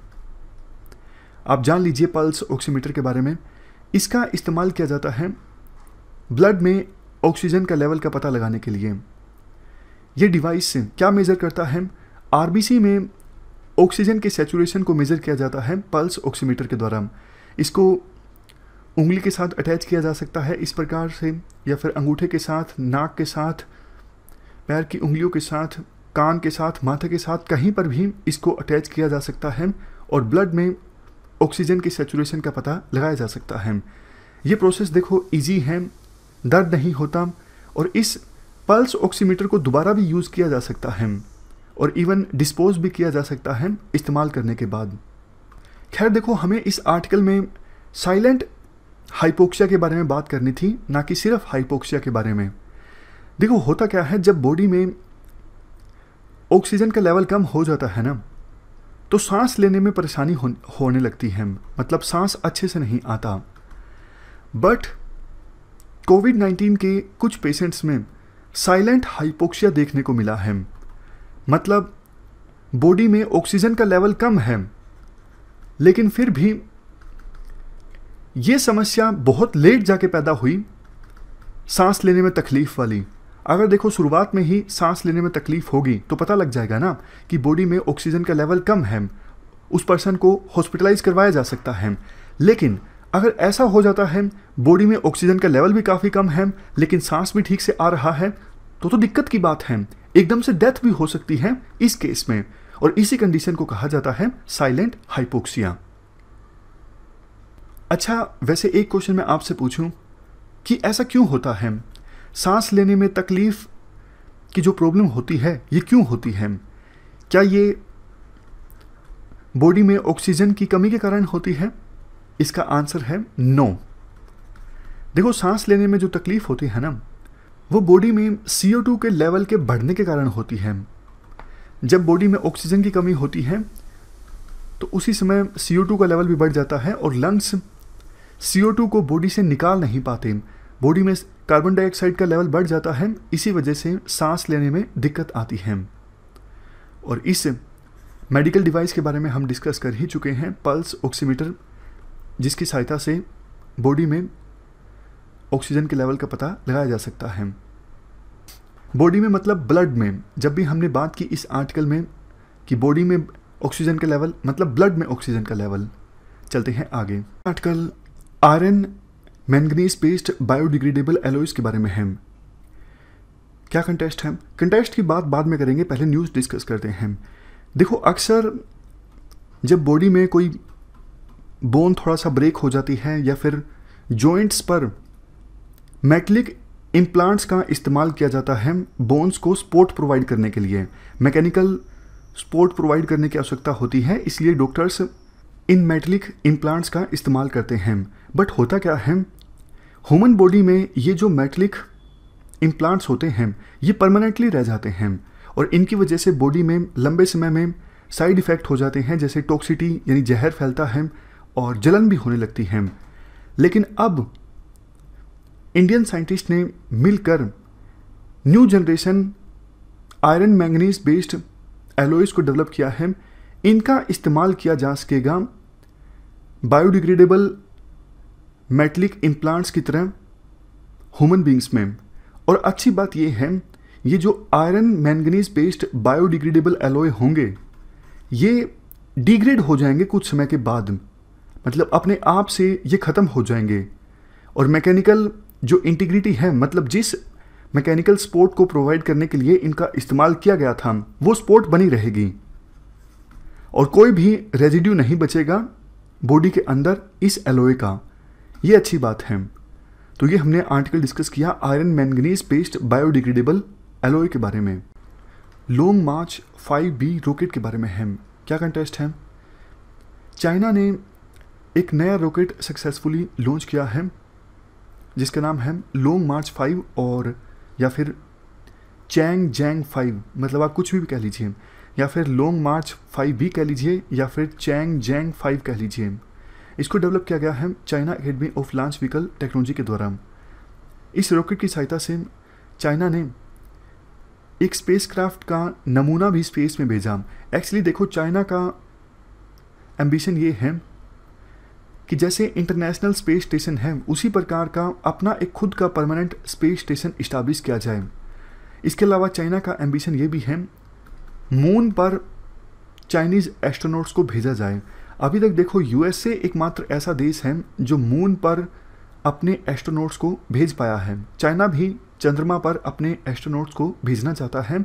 आप जान लीजिए पल्स ऑक्सीमीटर के बारे में, इसका इस्तेमाल किया जाता है ब्लड में ऑक्सीजन का लेवल का पता लगाने के लिए। ये डिवाइस क्या मेज़र करता है, आरबीसी में ऑक्सीजन के सैचुरेशन को मेज़र किया जाता है पल्स ऑक्सीमीटर के द्वारा। इसको उंगली के साथ अटैच किया जा सकता है इस प्रकार से, या फिर अंगूठे के साथ, नाक के साथ, पैर की उंगलियों के साथ, कान के साथ, माथे के साथ, कहीं पर भी इसको अटैच किया जा सकता है और ब्लड में ऑक्सीजन की सैचुरेशन का पता लगाया जा सकता है। ये प्रोसेस देखो इजी है, दर्द नहीं होता और इस पल्स ऑक्सीमीटर को दोबारा भी यूज़ किया जा सकता है और इवन डिस्पोज भी किया जा सकता है इस्तेमाल करने के बाद। खैर देखो हमें इस आर्टिकल में साइलेंट हाइपोक्सिया के बारे में बात करनी थी, ना कि सिर्फ हाइपोक्सिया के बारे में। देखो होता क्या है, जब बॉडी में ऑक्सीजन का लेवल कम हो जाता है ना तो सांस लेने में परेशानी होने लगती है, मतलब सांस अच्छे से नहीं आता। बट कोविड-19 के कुछ पेशेंट्स में साइलेंट हाइपोक्सिया देखने को मिला है, मतलब बॉडी में ऑक्सीजन का लेवल कम है लेकिन फिर भी ये समस्या बहुत लेट जाके पैदा हुई, सांस लेने में तकलीफ वाली। अगर देखो शुरुआत में ही सांस लेने में तकलीफ होगी तो पता लग जाएगा ना कि बॉडी में ऑक्सीजन का लेवल कम है, उस पर्सन को हॉस्पिटलाइज करवाया जा सकता है। लेकिन अगर ऐसा हो जाता है बॉडी में ऑक्सीजन का लेवल भी काफ़ी कम है लेकिन सांस भी ठीक से आ रहा है तो दिक्कत की बात है, एकदम से डेथ भी हो सकती है इस केस में, और इसी कंडीशन को कहा जाता है साइलेंट हाइपोक्सिया। अच्छा वैसे एक क्वेश्चन मैं आपसे पूछूं कि ऐसा क्यों होता है, सांस लेने में तकलीफ की जो प्रॉब्लम होती है ये क्यों होती है? क्या ये बॉडी में ऑक्सीजन की कमी के कारण होती है? इसका आंसर है नो। देखो सांस लेने में जो तकलीफ होती है ना वो बॉडी में CO2 के लेवल के बढ़ने के कारण होती है। जब बॉडी में ऑक्सीजन की कमी होती है तो उसी समय CO2 का लेवल भी बढ़ जाता है और लंग्स CO2 को बॉडी से निकाल नहीं पाते, बॉडी में कार्बन डाइऑक्साइड का लेवल बढ़ जाता है, इसी वजह से सांस लेने में दिक्कत आती है। और इस मेडिकल डिवाइस के बारे में हम डिस्कस कर ही चुके हैं, पल्स ऑक्सीमीटर, जिसकी सहायता से बॉडी में ऑक्सीजन के लेवल का पता लगाया जा सकता है। बॉडी में मतलब ब्लड में, जब भी हमने बात की इस आर्टिकल में कि बॉडी में ऑक्सीजन का लेवल मतलब ब्लड में ऑक्सीजन का लेवल। चलते हैं आगे। Article iron manganese based biodegradable alloys के बारे में है। क्या कंटेस्ट है? कंटेस्ट की बात बाद में करेंगे, पहले न्यूज़ डिस्कस करते हैं। देखो अक्सर जब बॉडी में कोई बोन थोड़ा सा ब्रेक हो जाती है या फिर जॉइंट्स पर मेटलिक इम्प्लांट्स का इस्तेमाल किया जाता है बोन्स को सपोर्ट प्रोवाइड करने के लिए, मैकेनिकल सपोर्ट प्रोवाइड करने की आवश्यकता होती है, इसलिए डॉक्टर्स इन मेटलिक इम्प्लांट्स का इस्तेमाल करते हैं। बट होता क्या है, ह्यूमन बॉडी में ये जो मेटलिक इम्प्लांट्स होते हैं ये परमानेंटली रह जाते हैं और इनकी वजह से बॉडी में लंबे समय में साइड इफ़ेक्ट हो जाते हैं, जैसे टॉक्सिटी यानी जहर फैलता है और जलन भी होने लगती है। लेकिन अब इंडियन साइंटिस्ट ने मिलकर new generation iron manganese based alloys को डेवलप किया है। इनका इस्तेमाल किया जा सकेगा बायोडिग्रेडेबल मेटलिक इम्प्लांट्स की तरह ह्यूमन बींग्स में, और अच्छी बात ये है, ये जो iron manganese based biodegradable alloy होंगे ये डिग्रेड हो जाएंगे कुछ समय के बाद, मतलब अपने आप से ये ख़त्म हो जाएंगे। और मैकेनिकल जो इंटीग्रिटी है, मतलब जिस मैकेनिकल सपोर्ट को प्रोवाइड करने के लिए इनका इस्तेमाल किया गया था वो सपोर्ट बनी रहेगी और कोई भी रेजिड्यू नहीं बचेगा बॉडी के अंदर इस एलॉय का। ये अच्छी बात है। तो ये हमने आर्टिकल डिस्कस किया iron manganese based biodegradable alloy के बारे में। लॉन्ग मार्च 5B रॉकेट के बारे में है। क्या कंटेस्ट है? चाइना ने एक नया रॉकेट सक्सेसफुली लॉन्च किया है जिसका नाम है लॉन्ग मार्च 5 और या फिर चैंगजैंग 5, मतलब आप कुछ भी कह लीजिए, या फिर लॉन्ग मार्च 5B कह लीजिए या फिर चैंगजैंग 5 कह लीजिए। इसको डेवलप किया गया है China academy of launch vehicle technology के द्वारा। इस रॉकेट की सहायता से चाइना ने एक स्पेसक्राफ्ट का नमूना भी स्पेस में भेजा। एक्चुअली देखो, चाइना का एम्बिशन ये है कि जैसे इंटरनेशनल स्पेस स्टेशन है उसी प्रकार का अपना एक खुद का परमानेंट स्पेस स्टेशन इस्टेब्लिश किया जाए। इसके अलावा चाइना का एम्बिशन ये भी है मून पर चाइनीज़ एस्ट्रोनॉट्स को भेजा जाए। अभी तक देखो यूएसए एकमात्र ऐसा देश है जो मून पर अपने एस्ट्रोनॉट्स को भेज पाया है। चाइना भी चंद्रमा पर अपने एस्ट्रोनॉट्स को भेजना चाहता है।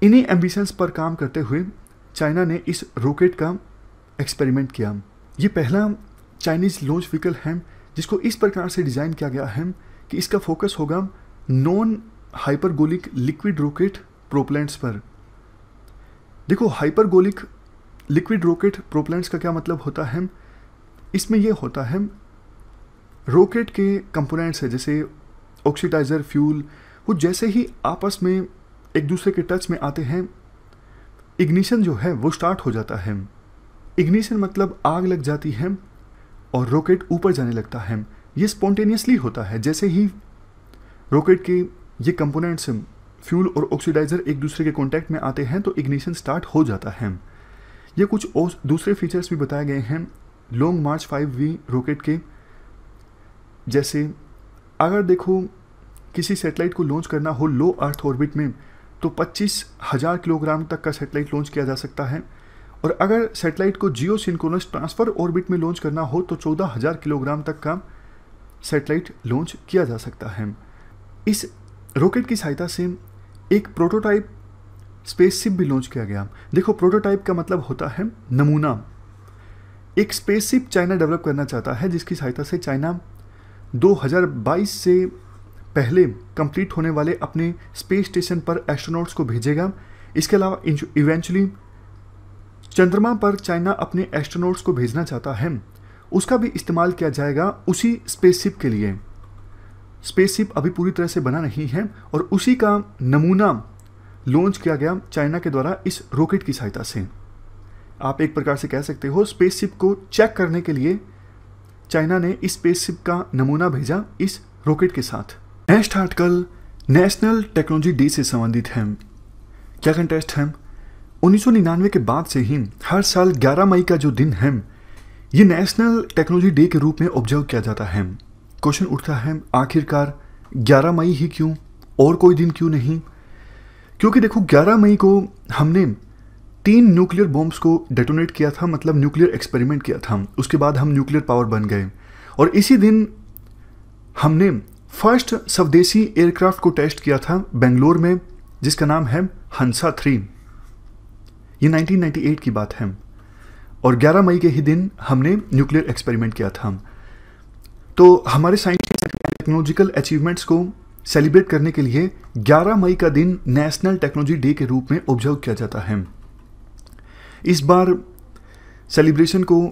इन्हीं एम्बिशंस पर काम करते हुए चाइना ने इस रॉकेट का एक्सपेरिमेंट किया। ये पहला चाइनीज़ लॉन्च व्हीकल है जिसको इस प्रकार से डिज़ाइन किया गया है कि इसका फोकस होगा non hypergolic liquid rocket propellants पर। देखो, हाइपरगोलिक लिक्विड रॉकेट प्रोपेलेंट्स का क्या मतलब होता है? इसमें यह होता है रॉकेट के कंपोनेंट्स है जैसे ऑक्सीडाइजर, फ्यूल, वो जैसे ही आपस में एक दूसरे के टच में आते हैं इग्निशन जो है वो स्टार्ट हो जाता है। इग्निशन मतलब आग लग जाती है और रॉकेट ऊपर जाने लगता है। ये स्पॉन्टेनियसली होता है। जैसे ही रॉकेट के ये कंपोनेंट्स फ्यूल और ऑक्सीडाइजर एक दूसरे के कांटेक्ट में आते हैं तो इग्निशन स्टार्ट हो जाता है। ये कुछ और दूसरे फीचर्स भी बताए गए हैं लॉन्ग मार्च 5B रॉकेट के। जैसे अगर देखो किसी सैटेलाइट को लॉन्च करना हो लो अर्थ ऑर्बिट में तो 25,000 किलोग्राम तक का सैटेलाइट लॉन्च किया जा सकता है, और अगर सैटेलाइट को जियो सिंक्रोनस ट्रांसफ़र ऑर्बिट में लॉन्च करना हो तो 14,000 किलोग्राम तक का सैटेलाइट लॉन्च किया जा सकता है। इस रॉकेट की सहायता से एक प्रोटोटाइप स्पेसशिप भी लॉन्च किया गया। देखो, प्रोटोटाइप का मतलब होता है नमूना। एक स्पेसशिप चाइना डेवलप करना चाहता है जिसकी सहायता से चाइना 2022 से पहले कंप्लीट होने वाले अपने स्पेस स्टेशन पर एस्ट्रोनॉट्स को भेजेगा। इसके अलावा इवेंचुअली चंद्रमा पर चाइना अपने एस्ट्रोनॉट्स को भेजना चाहता है, उसका भी इस्तेमाल किया जाएगा उसी स्पेसशिप के लिए। स्पेसशिप अभी पूरी तरह से बना नहीं है और उसी का नमूना लॉन्च किया गया चाइना के द्वारा इस रॉकेट की सहायता से। आप एक प्रकार से कह सकते हो स्पेसशिप को चेक करने के लिए चाइना ने इस स्पेसशिप का नमूना भेजा इस रॉकेट के साथ। Next article national technology day से संबंधित है। क्या कंटेस्ट है? 1999 के बाद से ही हर साल 11 मई का जो दिन है ये नेशनल टेक्नोलॉजी डे के रूप में ऑब्जर्व किया जाता है। क्वेश्चन उठता है आखिरकार 11 मई ही क्यों और कोई दिन क्यों नहीं? क्योंकि देखो 11 मई को हमने 3 न्यूक्लियर बॉम्ब्स को डेटोनेट किया था, मतलब न्यूक्लियर एक्सपेरिमेंट किया था। उसके बाद हम न्यूक्लियर पावर बन गए और इसी दिन हमने फर्स्ट स्वदेशी एयरक्राफ्ट को टेस्ट किया था बेंगलोर में जिसका नाम है हंसा 3। ये 1998 की बात है और 11 मई के ही दिन हमने न्यूक्लियर एक्सपेरिमेंट किया था। तो हमारे साइंटिफिक टेक्नोलॉजिकल अचीवमेंट्स को सेलिब्रेट करने के लिए 11 मई का दिन नेशनल टेक्नोलॉजी डे के रूप में ऑब्जर्व किया जाता है। इस बार सेलिब्रेशन को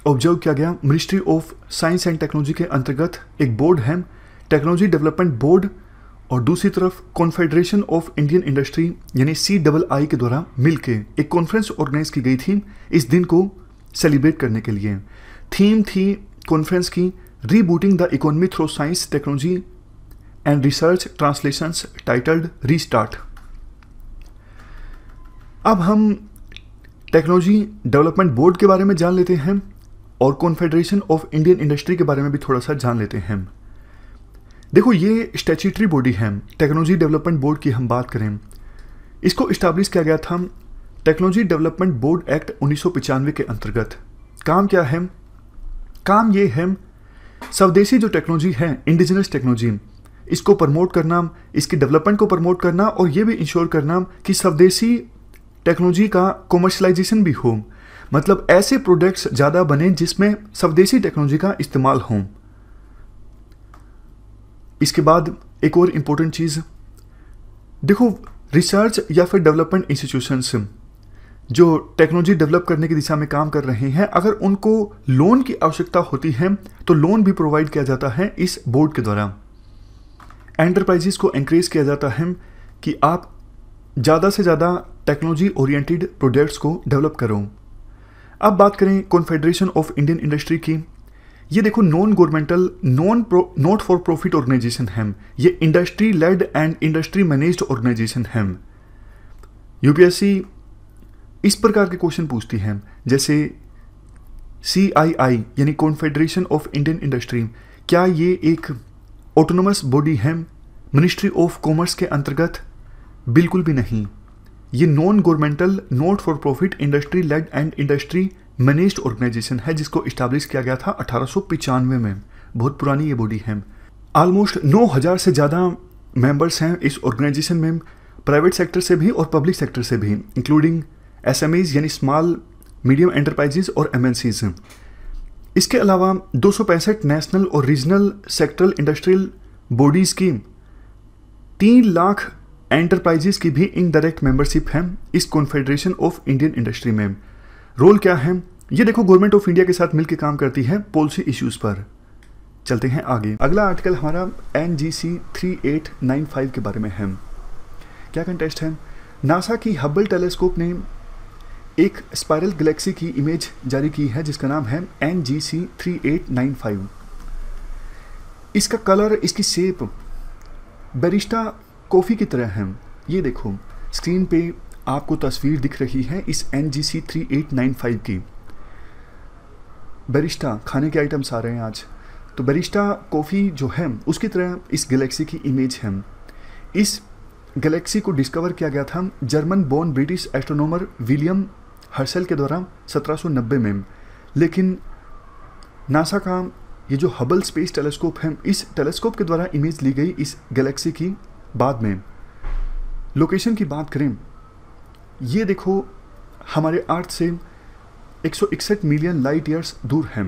ऑब्जर्व किया गया ministry of science and technology के अंतर्गत एक बोर्ड है टेक्नोलॉजी डेवलपमेंट बोर्ड, और दूसरी तरफ कॉन्फेडरेशन ऑफ इंडियन इंडस्ट्री यानी CII के द्वारा मिलके एक कॉन्फ्रेंस ऑर्गेनाइज की गई थी इस दिन को सेलिब्रेट करने के लिए। थीम थी कॉन्फ्रेंस की rebooting the economy through science technology and research translations titled restart. अब हम टेक्नोलॉजी डेवलपमेंट बोर्ड के बारे में जान लेते हैं और कॉन्फेडरेशन ऑफ इंडियन इंडस्ट्री के बारे में भी थोड़ा सा जान लेते हैं। देखो ये स्टैट्यूटरी बॉडी है, टेक्नोलॉजी डेवलपमेंट बोर्ड की हम बात करें, इसको इस्टेब्लिश किया गया था टेक्नोलॉजी डेवलपमेंट बोर्ड एक्ट 1995 के अंतर्गत। काम क्या है? काम ये है स्वदेशी जो टेक्नोलॉजी है, इंडिजिनस टेक्नोलॉजी, इसको प्रमोट करना, इसकी डेवलपमेंट को प्रमोट करना और ये भी इंश्योर करना कि स्वदेशी टेक्नोलॉजी का कॉमर्शलाइजेशन भी हो, मतलब ऐसे प्रोडक्ट्स ज़्यादा बने जिसमें स्वदेशी टेक्नोलॉजी का इस्तेमाल हो। इसके बाद एक और इम्पोर्टेंट चीज़, देखो रिसर्च या फिर डेवलपमेंट इंस्टीट्यूशंस जो टेक्नोलॉजी डेवलप करने की दिशा में काम कर रहे हैं, अगर उनको लोन की आवश्यकता होती है तो लोन भी प्रोवाइड किया जाता है इस बोर्ड के द्वारा। एंटरप्राइजेस को एनकरेज किया जाता है कि आप ज़्यादा से ज़्यादा टेक्नोलॉजी ओरिएंटेड प्रोडक्ट्स को डेवलप करो। अब बात करें कॉन्फेडरेशन ऑफ इंडियन इंडस्ट्री की। ये देखो non governmental not for profit organisation है, ये industry led and industry managed organisation है। यूपीएससी इस प्रकार के क्वेश्चन पूछती है, जैसे CII यानी कॉन्फेडरेशन ऑफ इंडियन इंडस्ट्री, क्या ये एक ऑटोनोमस बॉडी है मिनिस्ट्री ऑफ कॉमर्स के अंतर्गत? बिल्कुल भी नहीं। ये non governmental not for profit industry led and industry managed organisation है, जिसको इस्टेब्लिश किया गया था 1895 में। बहुत पुरानी ये बॉडी है। ऑलमोस्ट 9000 से ज़्यादा मेंबर्स हैं इस ऑर्गेनाइजेशन में, प्राइवेट सेक्टर से भी और पब्लिक सेक्टर से भी, इंक्लूडिंग SMEs यानी स्मॉल मीडियम एंटरप्राइजेज और MNCs। इसके अलावा 265 नेशनल और रीजनल सेक्टरल इंडस्ट्रियल बॉडीज़ की 3 लाख एंटरप्राइजेज की भी इनडायरेक्ट मेंबरशिप है इस कॉन्फेडरेशन ऑफ इंडियन इंडस्ट्री में। रोल क्या है? ये देखो गवर्नमेंट ऑफ इंडिया के साथ मिलकर काम करती है पॉलिसी इश्यूज पर। चलते हैं आगे। अगला आर्टिकल हमारा NGC 3895 के बारे में है। क्या कंटेस्ट है? नासा की हबल टेलीस्कोप ने एक स्पाइरल गैलेक्सी की इमेज जारी की है जिसका नाम है NGC 3895। इसका कलर, इसकी शेप बैरिस्टा कॉफ़ी की तरह है। ये देखो स्क्रीन पे आपको तस्वीर दिख रही है इस NGC 3895 की। बैरिस्टा खाने के आइटम्स आ रहे हैं आज, तो बैरिस्टा कॉफ़ी जो है उसकी तरह इस गैलेक्सी की इमेज है। इस गैलेक्सी को डिस्कवर किया गया था German born British astronomer William Herschel के द्वारा 1790 में, लेकिन नासा का ये जो हबल स्पेस टेलीस्कोप है, इस टेलीस्कोप के द्वारा इमेज ली गई इस गैलेक्सी की बाद में। लोकेशन की बात करें, ये देखो हमारे अर्थ से 161 मिलियन लाइट ईयर्स दूर है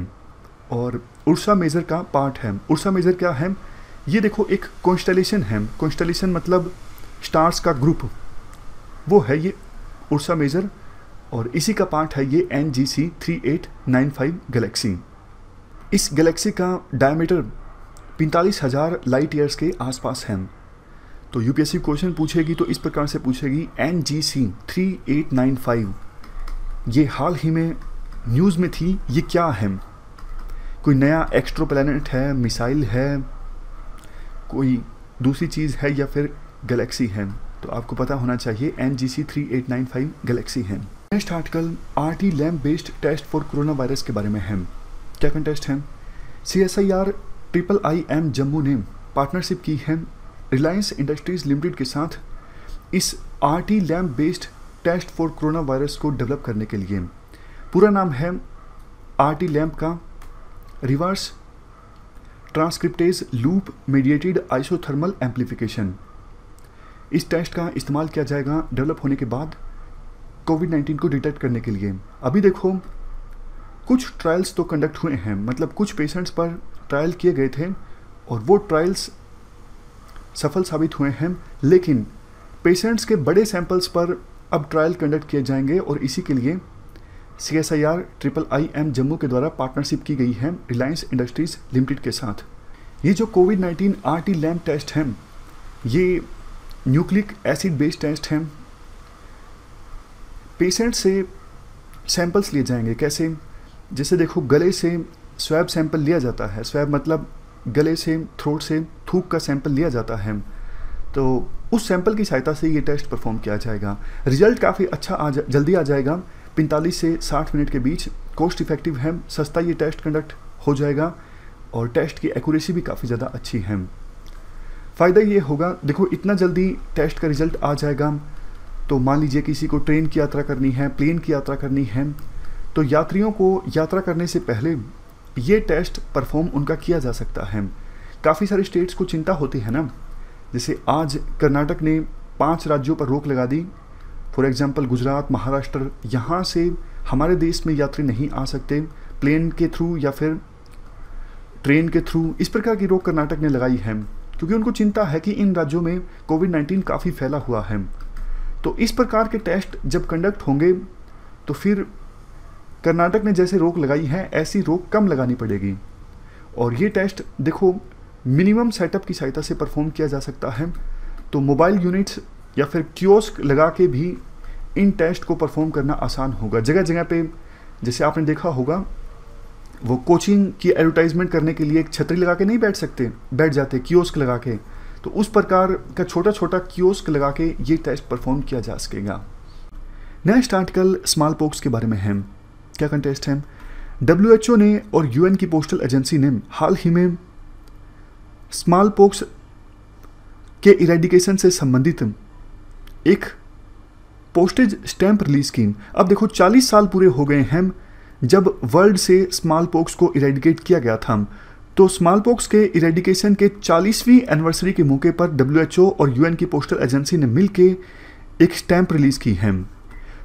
और उर्सा मेजर का पार्ट है। उर्सा मेजर क्या है? ये देखो एक कॉन्स्टेलेशन है। कॉन्स्टेलेशन मतलब स्टार्स का ग्रुप, वो है ये उर्सा मेजर, और इसी का पार्ट है ये NGC 3895 गैलेक्सी। इस गैलेक्सी का डायमीटर 45,000 लाइट ईयर्स के आसपास है। तो यूपीएससी क्वेश्चन पूछेगी तो इस प्रकार से पूछेगी, NGC 3895 ये हाल ही में न्यूज़ में थी, ये क्या है? कोई नया एक्स्ट्रो प्लैनेट है, मिसाइल है, कोई दूसरी चीज़ है या फिर गैलेक्सी है? तो आपको पता होना चाहिए NGC 3895 गैलेक्सी है। Next article RT lamp based test for corona virus के बारे में है। क्या कंटेस्ट है? CSIR IIM जम्मू ने पार्टनरशिप की है रिलायंस इंडस्ट्रीज लिमिटेड के साथ इस RT lamp based test for corona virus को डेवलप करने के लिए। पूरा नाम है RT लैम्प का reverse transcriptase loop mediated isothermal amplification. इस टेस्ट का इस्तेमाल किया जाएगा डेवलप होने के बाद कोविड-19 को डिटेक्ट करने के लिए। अभी देखो कुछ ट्रायल्स तो कंडक्ट हुए हैं, मतलब कुछ पेशेंट्स पर ट्रायल किए गए थे और वो ट्रायल्स सफल साबित हुए हैं, लेकिन पेशेंट्स के बड़े सैंपल्स पर अब ट्रायल कंडक्ट किए जाएंगे और इसी के लिए CSIR IIM जम्मू के द्वारा पार्टनरशिप की गई है रिलायंस इंडस्ट्रीज लिमिटेड के साथ। ये जो कोविड-19 RT लैम्प टेस्ट है, ये न्यूक्लिक एसिड बेस्ड टेस्ट है। पेशेंट से सैंपल्स लिए जाएंगे। कैसे? जैसे देखो गले से स्वैब सैंपल लिया जाता है। स्वैब मतलब गले से, थ्रोट से थूक का सैंपल लिया जाता है, तो उस सैंपल की सहायता से ये टेस्ट परफॉर्म किया जाएगा। रिजल्ट काफ़ी अच्छा जल्दी आ जाएगा, 45 से 60 मिनट के बीच। कॉस्ट इफेक्टिव है, सस्ता ये टेस्ट कंडक्ट हो जाएगा और टेस्ट की एक्यूरेसी भी काफ़ी ज़्यादा अच्छी है। फ़ायदा ये होगा, देखो इतना जल्दी टेस्ट का रिजल्ट आ जाएगा, तो मान लीजिए किसी को ट्रेन की यात्रा करनी है, प्लेन की यात्रा करनी है, तो यात्रियों को यात्रा करने से पहले ये टेस्ट परफॉर्म उनका किया जा सकता है। काफ़ी सारे स्टेट्स को चिंता होती है ना, जैसे आज कर्नाटक ने 5 राज्यों पर रोक लगा दी, फॉर एग्जांपल गुजरात, महाराष्ट्र, यहाँ से हमारे देश में यात्री नहीं आ सकते प्लेन के थ्रू या फिर ट्रेन के थ्रू। इस प्रकार की रोक कर्नाटक ने लगाई है, क्योंकि उनको चिंता है कि इन राज्यों में कोविड-19 काफ़ी फैला हुआ है। तो इस प्रकार के टेस्ट जब कंडक्ट होंगे तो फिर कर्नाटक ने जैसे रोक लगाई है ऐसी रोक कम लगानी पड़ेगी। और ये टेस्ट देखो मिनिमम सेटअप की सहायता से परफॉर्म किया जा सकता है, तो मोबाइल यूनिट्स या फिर कियोस्क लगा के भी इन टेस्ट को परफॉर्म करना आसान होगा। जगह जगह पे जैसे आपने देखा होगा, वो कोचिंग की एडवर्टाइजमेंट करने के लिए एक छतरी लगा के नहीं बैठ जाते कियोस्क लगा के, तो उस प्रकार का छोटा छोटा कियोस्क लगा के ये टेस्ट परफॉर्म किया जा सकेगा। नेक्स्ट आर्टिकल स्मॉल पॉक्स के बारे में है। क्या कंटेस्ट है? WHO ने और UN की पोस्टल एजेंसी ने हाल ही में स्मॉल पॉक्स के इरेडिकेशन से संबंधित एक पोस्टेज स्टैंप रिलीज की। अब देखो 40 साल पूरे हो गए हैं जब वर्ल्ड से स्मॉल पॉक्स को इरेडिकेट किया गया था, तो स्मॉल पॉक्स के इरेडिकेशन के 40वीं एनिवर्सरी के मौके पर WHO और UN की पोस्टल एजेंसी ने मिलके एक स्टैंप रिलीज की है।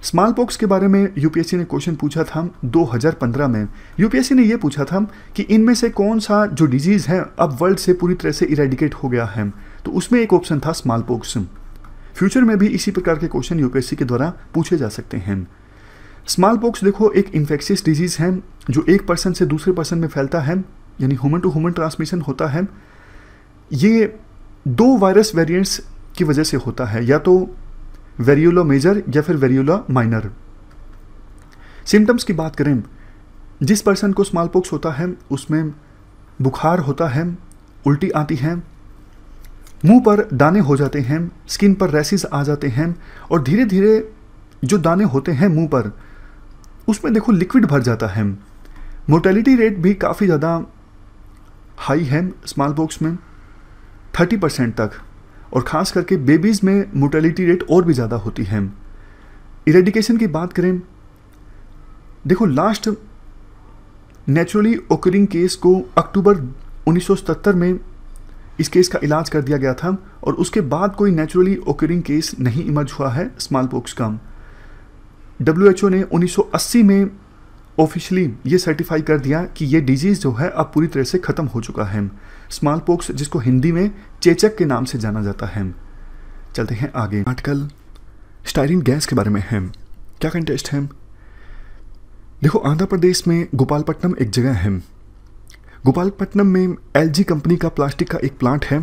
स्मॉल पॉक्स के बारे में यूपीएससी ने क्वेश्चन पूछा था 2015 में। यूपीएससी ने यह पूछा था कि इनमें से कौन सा जो डिजीज़ है अब वर्ल्ड से पूरी तरह से इरेडिकेट हो गया है, तो उसमें एक ऑप्शन था स्मॉल पॉक्स। फ्यूचर में भी इसी प्रकार के क्वेश्चन यूपीएससी के द्वारा पूछे जा सकते हैं। स्मॉल पॉक्स देखो एक इन्फेक्शियस डिजीज़ है जो एक पर्सन से दूसरे पर्सन में फैलता है, यानी ह्यूमन टू ह्यूमन ट्रांसमिशन होता है। ये 2 वायरस वेरिएंट्स की वजह से होता है, या तो वेरियोला मेजर या फिर वेरियोला माइनर। सिम्टम्स की बात करें, जिस पर्सन को स्मॉल पॉक्स होता है उसमें बुखार होता है, उल्टी आती है, मुंह पर दाने हो जाते हैं, स्किन पर रैसेस आ जाते हैं, और धीरे धीरे जो दाने होते हैं मुंह पर उसमें देखो लिक्विड भर जाता है। मोर्टेलिटी रेट भी काफ़ी ज़्यादा हाई है स्मॉल पॉक्स में, 30% तक, और ख़ास करके बेबीज़ में मोर्टेलिटी रेट और भी ज़्यादा होती है। इरेडिकेशन की बात करें, देखो लास्ट नेचुरली ओकरिंग केस को अक्टूबर 1977 में इस केस का इलाज कर दिया गया था, और उसके बाद कोई नेचुरली ओकरिंग केस नहीं इमर्ज हुआ है स्मॉल पॉक्स का। WHO ने 1980 में ऑफिशियली ये सर्टिफाई कर दिया कि ये डिजीज़ जो है अब पूरी तरह से ख़त्म हो चुका है, स्मॉल पॉक्स जिसको हिंदी में चेचक के नाम से जाना जाता है। चलते हैं आगे। आर्टिकल स्टाइरिन गैस के बारे में है। क्या कंटेस्ट है? देखो आंध्र प्रदेश में गोपालपट्टनम एक जगह है। गोपालपट्टनम में LG कंपनी का प्लास्टिक का एक प्लांट है।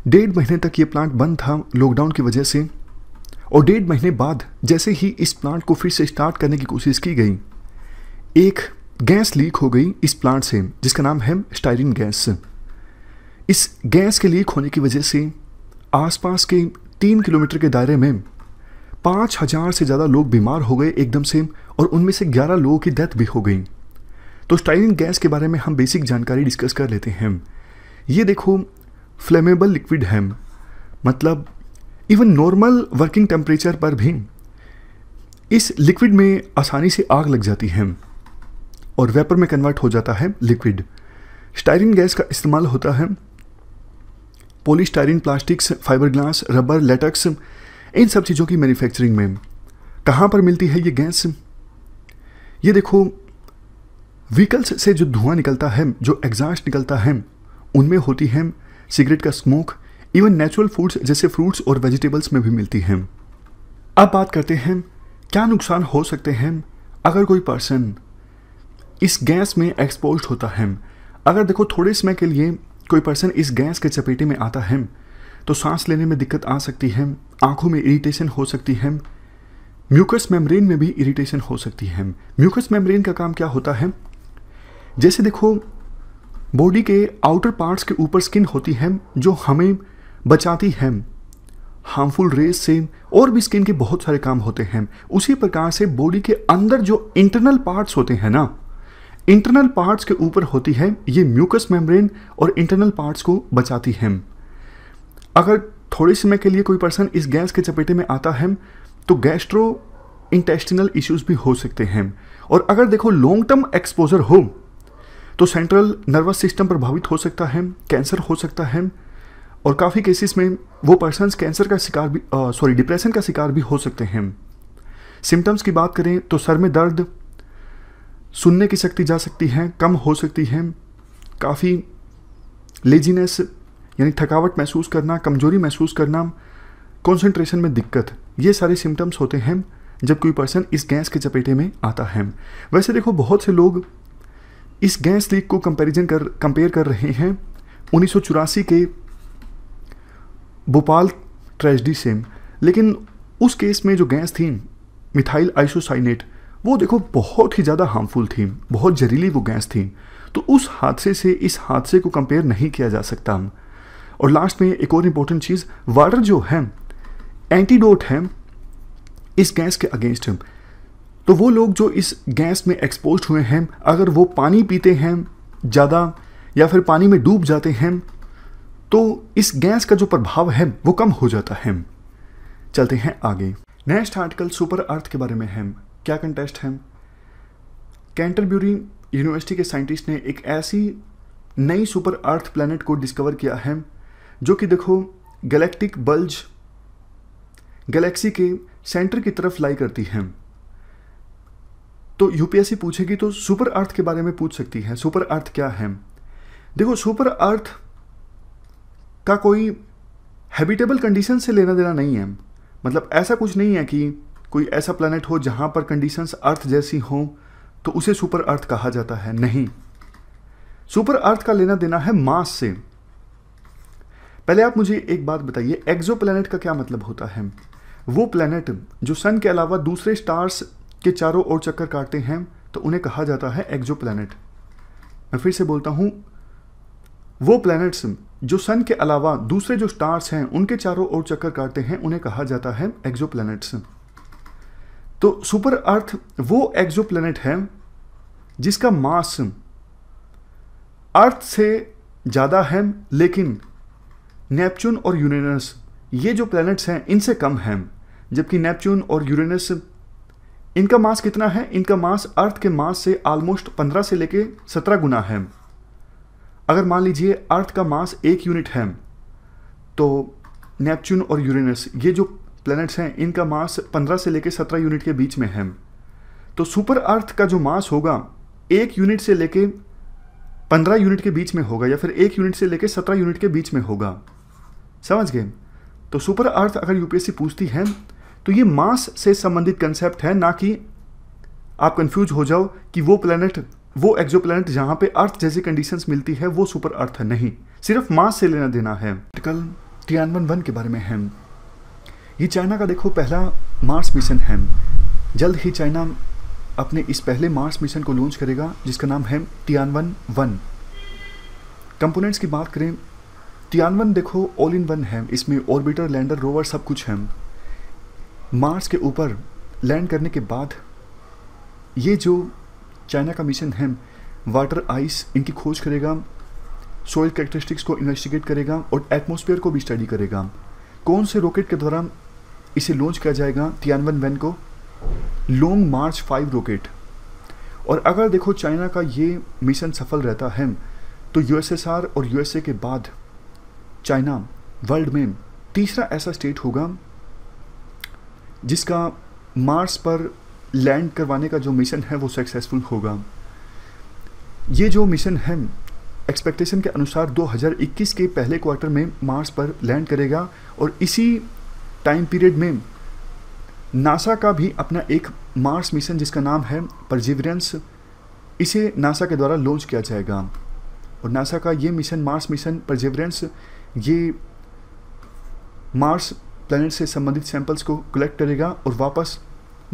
1.5 महीने तक ये प्लांट बंद था लॉकडाउन की वजह से, और 1.5 महीने बाद जैसे ही इस प्लांट को फिर से स्टार्ट करने की कोशिश की गई, एक गैस लीक हो गई इस प्लांट से जिसका नाम है स्टाइरिन गैस। इस गैस के लीक होने की वजह से आसपास के 3 किलोमीटर के दायरे में 5000 से ज़्यादा लोग बीमार हो गए एकदम से, और उनमें से 11 लोगों की डेथ भी हो गई। तो स्टाइरिन गैस के बारे में हम बेसिक जानकारी डिस्कस कर लेते हैं। ये देखो फ्लेमेबल लिक्विड है, मतलब इवन नॉर्मल वर्किंग टेम्परेचर पर भी इस लिक्विड में आसानी से आग लग जाती है और वेपर में कन्वर्ट हो जाता है लिक्विड। स्टाइरिन गैस का इस्तेमाल होता है polystyrene plastics, fibre glass, rubber, latex, इन सब चीज़ों की मैन्युफैक्चरिंग में। कहाँ पर मिलती है ये गैस? ये देखो व्हीकल्स से जो धुआं निकलता है, जो एग्जॉस्ट निकलता है, उनमें होती है, सिगरेट का स्मोक, इवन नेचुरल फूड्स जैसे फ्रूट्स और वेजिटेबल्स में भी मिलती हैं। अब बात करते हैं क्या नुकसान हो सकते हैं अगर कोई पर्सन इस गैस में एक्सपोज्ड होता है। अगर देखो थोड़े समय के लिए कोई पर्सन इस गैस के चपेटे में आता है तो सांस लेने में दिक्कत आ सकती है, आंखों में इरिटेशन हो सकती है, म्यूकस मेम्ब्रेन में भी इरिटेशन हो सकती है। म्यूकस मेम्ब्रेन का काम क्या होता है? जैसे देखो बॉडी के आउटर पार्ट्स के ऊपर स्किन होती है जो हमें बचाती है हार्मफुल रेज से, और भी स्किन के बहुत सारे काम होते हैं। उसी प्रकार से बॉडी के अंदर जो इंटरनल पार्ट्स होते हैं ना, इंटरनल पार्ट्स के ऊपर होती है ये म्यूकस मेम्ब्रेन, और इंटरनल पार्ट्स को बचाती है। अगर थोड़े समय के लिए कोई पर्सन इस गैस के चपेटे में आता है तो गैस्ट्रो इंटेस्टिनल इश्यूज भी हो सकते हैं। और अगर देखो लॉन्ग टर्म एक्सपोजर हो तो सेंट्रल नर्वस सिस्टम प्रभावित हो सकता है, कैंसर हो सकता है, और काफ़ी केसेस में वो पर्सन्स कैंसर का शिकार भी डिप्रेशन का शिकार भी हो सकते हैं। सिम्टम्स की बात करें तो सर में दर्द, सुनने की शक्ति जा सकती है, कम हो सकती है, काफ़ी लेजीनेस यानी थकावट महसूस करना, कमजोरी महसूस करना, कंसंट्रेशन में दिक्कत, ये सारे सिम्टम्स होते हैं जब कोई पर्सन इस गैस के चपेटे में आता है। वैसे देखो बहुत से लोग इस गैस लीक को कंपेयर कर रहे हैं 1984 के भोपाल ट्रेजेडी से, लेकिन उस केस में जो गैस थी मिथाइल आइसोसाइनेट, वो देखो बहुत ही ज़्यादा हार्मफुल थी, बहुत जहरीली वो गैस थी। तो उस हादसे से इस हादसे को कंपेयर नहीं किया जा सकता। और लास्ट में एक और इम्पोर्टेंट चीज़, वाटर जो है एंटीडोट है इस गैस के अगेंस्ट। तो वो लोग जो इस गैस में एक्सपोज हुए हैं, अगर वो पानी पीते हैं ज़्यादा या फिर पानी में डूब जाते हैं तो इस गैस का जो प्रभाव है वो कम हो जाता है। चलते हैं आगे। नेक्स्ट आर्टिकल सुपर अर्थ के बारे में है। क्या कंटेस्ट है? कैंटरबरी यूनिवर्सिटी के साइंटिस्ट ने एक ऐसी नई सुपर अर्थ प्लैनेट को डिस्कवर किया है जो कि देखो गैलेक्टिक बल्ज गैलेक्सी के सेंटर की तरफ लाई करती है। तो यूपीएससी पूछेगी तो सुपर अर्थ के बारे में पूछ सकती है। सुपर अर्थ क्या है? देखो सुपर अर्थ का कोई हैबिटेबल कंडीशन से लेना देना नहीं है। मतलब ऐसा कुछ नहीं है कि कोई ऐसा प्लैनेट हो जहां पर कंडीशंस अर्थ जैसी हो तो उसे सुपर अर्थ कहा जाता है, नहीं। सुपर अर्थ का लेना देना है मास से। पहले आप मुझे एक बात बताइए, एक्सो प्लैनेट का क्या मतलब होता है? वो प्लैनेट जो सन के अलावा दूसरे स्टार्स के चारों ओर चक्कर काटते हैं तो उन्हें कहा जाता है एक्सो प्लैनेट। मैं फिर से बोलता हूं, वो प्लैनेट्स जो सन के अलावा दूसरे जो स्टार्स हैं उनके चारों ओर चक्कर काटते हैं उन्हें कहा जाता है एक्सो प्लैनेट्स। तो सुपर अर्थ वो एक्सो प्लैनेट है जिसका मास अर्थ से ज़्यादा है, लेकिन नेपच्यून और यूरेनस ये जो प्लैनेट्स हैं इनसे कम हैं। जबकि नेपच्यून और यूरेनस इनका मास कितना है? इनका मास अर्थ के मास से ऑलमोस्ट 15 से लेके 17 गुना है। अगर मान लीजिए अर्थ का मास 1 यूनिट है तो नेपच्यून और यूरेनस ये जो प्लैनेट्स हैं इनका मास 15 से लेके 17 यूनिट के बीच में है। तो सुपर अर्थ का जो मास होगा 1 यूनिट से लेके 15 यूनिट के बीच में होगा, या फिर 1 यूनिट से लेके 17 यूनिट के बीच में होगा। समझ गए? तो सुपर अर्थ अगर यूपीएससी पूछती है तो ये मास से संबंधित कंसेप्ट है, ना कि आप कंफ्यूज हो जाओ कि वो प्लैनेट, वो एक्सो प्लैनेट जहां पे अर्थ जैसी कंडीशंस मिलती है वो सुपर अर्थ है, नहीं। सिर्फ मास से लेना देना है। आर्टिकल तियानवन के बारे में है। ये चाइना का देखो पहला मार्स मिशन है। जल्द ही चाइना अपने इस पहले मार्स मिशन को लॉन्च करेगा जिसका नाम है तियानवन-1। कंपोनेंट्स की बात करें, तियानवन देखो ऑल इन वन है। इसमें ऑर्बिटर, लैंडर, रोवर सब कुछ है। मार्स के ऊपर लैंड करने के बाद ये जो चाइना का मिशन है वाटर, आइस इनकी खोज करेगा, सॉइल कैरेक्टरिस्टिक्स को इन्वेस्टिगेट करेगा और एटमॉस्फेयर को भी स्टडी करेगा। कौन से रॉकेट के द्वारा इसे लॉन्च किया जाएगा तियानवन-1 को? लॉन्ग मार्च 5 रॉकेट। और अगर देखो चाइना का ये मिशन सफल रहता है तो यूएसएसआर और यूएसए के बाद चाइना वर्ल्ड में तीसरा ऐसा स्टेट होगा जिसका मार्स पर लैंड करवाने का जो मिशन है वो सक्सेसफुल होगा। ये जो मिशन है एक्सपेक्टेशन के अनुसार 2021 के पहले क्वार्टर में मार्स पर लैंड करेगा। और इसी टाइम पीरियड में नासा का भी अपना एक मार्स मिशन जिसका नाम है परसिवरेंस, इसे नासा के द्वारा लॉन्च किया जाएगा। और नासा का ये मिशन, मार्स मिशन परसिवरेंस, ये मार्स प्लैनेट से संबंधित सैंपल्स को कलेक्ट करेगा और वापस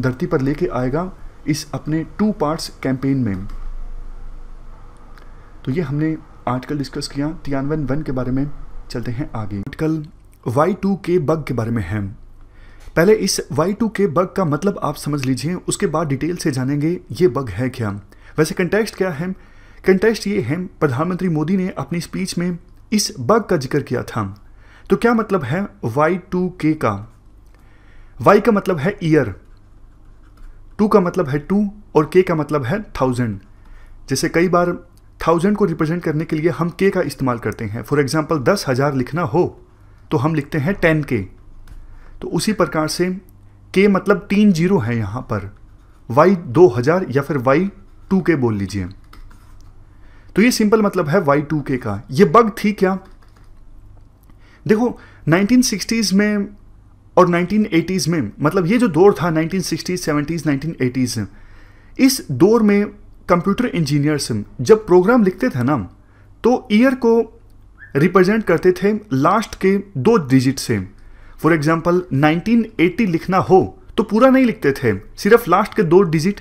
धरती पर लेके आएगा इस अपने 2 पार्ट्स कैंपेन में। तो ये हमने आर्टिकल डिस्कस किया तियानवन-1 के बारे में। चलते हैं आगे। आर्टिकल Y2K बग के बारे में है। पहले इस Y2K बग का मतलब आप समझ लीजिए, उसके बाद डिटेल से जानेंगे ये बग है क्या। वैसे कंटेक्स्ट क्या है? कंटेक्स्ट ये है, प्रधानमंत्री मोदी ने अपनी स्पीच में इस बग का जिक्र किया था। तो क्या मतलब है Y2K का? Y का मतलब है ईयर, 2 का मतलब है 2 और K का मतलब है 1000। जैसे कई बार 1000 को रिप्रेजेंट करने के लिए हम K का इस्तेमाल करते हैं। फॉर एग्जाम्पल 10,000 लिखना हो तो हम लिखते हैं 10K। तो उसी प्रकार से K मतलब 3 जीरो है यहाँ पर, Y 2000 या फिर Y2K बोल लीजिए। तो ये सिंपल मतलब है Y2K का। ये बग थी क्या? देखो 1960s में और 1980s में, मतलब ये जो दौर था 1960s, 70s, 1980s, इस दौर में कंप्यूटर इंजीनियर्स जब प्रोग्राम लिखते थे ना तो ईयर को रिप्रेजेंट करते थे लास्ट के 2 डिजिट से। फॉर एग्जांपल 1980 लिखना हो तो पूरा नहीं लिखते थे, सिर्फ लास्ट के 2 डिजिट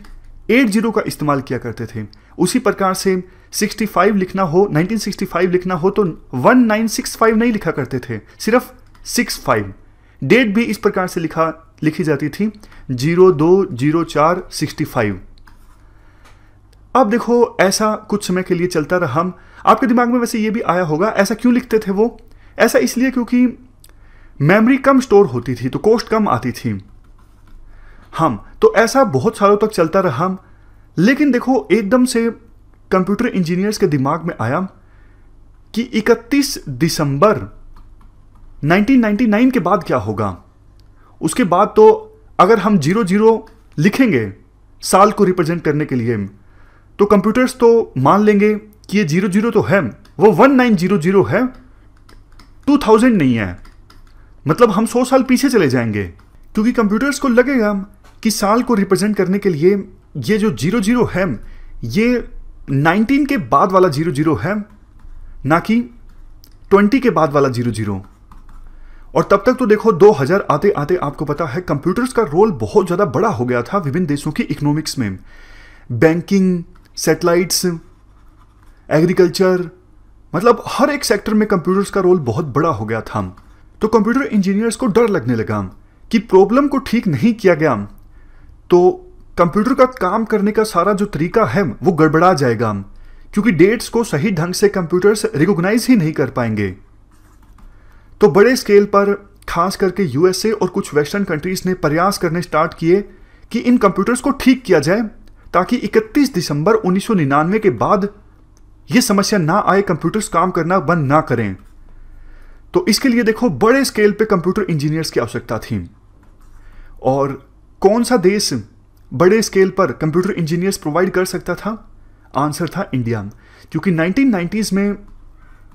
80 का इस्तेमाल किया करते थे। उसी प्रकार से 65 लिखना हो, 1965 लिखना हो तो 1965 नहीं लिखा करते थे, सिर्फ 65। डेट भी इस प्रकार से लिखी जाती थी 02/04/65। अब देखो ऐसा कुछ समय के लिए चलता रहा। आपके दिमाग में वैसे ये भी आया होगा ऐसा क्यों लिखते थे वो? ऐसा इसलिए क्योंकि मेमोरी कम स्टोर होती थी तो कॉस्ट कम आती थी। तो ऐसा बहुत सालों तक चलता रहा। लेकिन देखो एकदम से कंप्यूटर इंजीनियर्स के दिमाग में आया कि 31 दिसंबर 1999 के बाद क्या होगा। उसके बाद तो अगर हम 00 लिखेंगे साल को रिप्रेजेंट करने के लिए तो कंप्यूटर्स तो मान लेंगे कि ये 00 तो है, वो 1900 है, 2000 नहीं है। मतलब हम 100 साल पीछे चले जाएंगे, क्योंकि कंप्यूटर्स को लगेगा कि साल को रिप्रेजेंट करने के लिए ये जो 00 है ये 19 के बाद वाला 00 है, ना कि 20 के बाद वाला 00। और तब तक तो देखो 2000 आते आते आपको पता है कंप्यूटर्स का रोल बहुत ज़्यादा बड़ा हो गया था विभिन्न देशों की इकोनॉमिक्स में। बैंकिंग, सैटेलाइट्स, एग्रीकल्चर, मतलब हर एक सेक्टर में कंप्यूटर्स का रोल बहुत बड़ा हो गया था। तो कंप्यूटर इंजीनियर्स को डर लगने लगा कि प्रॉब्लम को ठीक नहीं किया गया तो कंप्यूटर का काम करने का सारा जो तरीका है वो गड़बड़ा जाएगा, क्योंकि डेट्स को सही ढंग से कंप्यूटर्स रिकॉग्नाइज ही नहीं कर पाएंगे। तो बड़े स्केल पर खास करके यूएसए और कुछ वेस्टर्न कंट्रीज ने प्रयास करने स्टार्ट किए कि इन कंप्यूटर्स को ठीक किया जाए ताकि 31 दिसंबर 1999 के बाद यह समस्या ना आए, कंप्यूटर्स काम करना बंद ना करें। तो इसके लिए देखो बड़े स्केल पे कंप्यूटर इंजीनियर्स की आवश्यकता थी। और कौन सा देश बड़े स्केल पर कंप्यूटर इंजीनियर्स प्रोवाइड कर सकता था? आंसर था इंडिया, क्योंकि 1990s में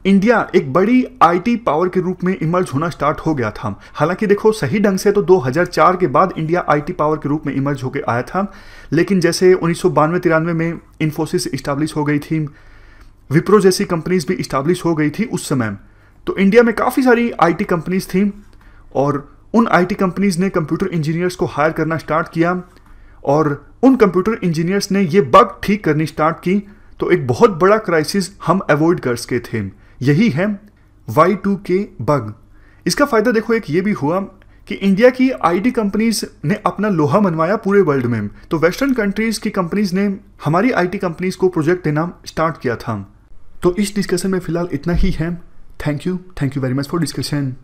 इंडिया एक बड़ी आईटी पावर के रूप में इमर्ज होना स्टार्ट हो गया था। हालांकि देखो सही ढंग से तो 2004 के बाद इंडिया आईटी पावर के रूप में इमर्ज होकर आया था, लेकिन जैसे 1992-93 में इन्फोसिस इस्टेब्लिश हो गई थी, विप्रो जैसी कंपनीज भी इस्टेब्लिश हो गई थी उस समय। तो इंडिया में काफ़ी सारी आईटी कंपनीज थी और उन आईटी कंपनीज ने कंप्यूटर इंजीनियर्स को हायर करना स्टार्ट किया और उन कंप्यूटर इंजीनियर्स ने ये बग ठीक करनी स्टार्ट की। तो एक बहुत बड़ा क्राइसिस हम अवॉइड कर सके थे। यही है Y2K बग। इसका फ़ायदा देखो एक ये भी हुआ कि इंडिया की आईटी कंपनीज ने अपना लोहा मनवाया पूरे वर्ल्ड में। तो वेस्टर्न कंट्रीज की कंपनीज ने हमारी आईटी कंपनीज को प्रोजेक्ट देना स्टार्ट किया था। तो इस डिस्कशन में फ़िलहाल इतना ही है। Thank you very much for discussion.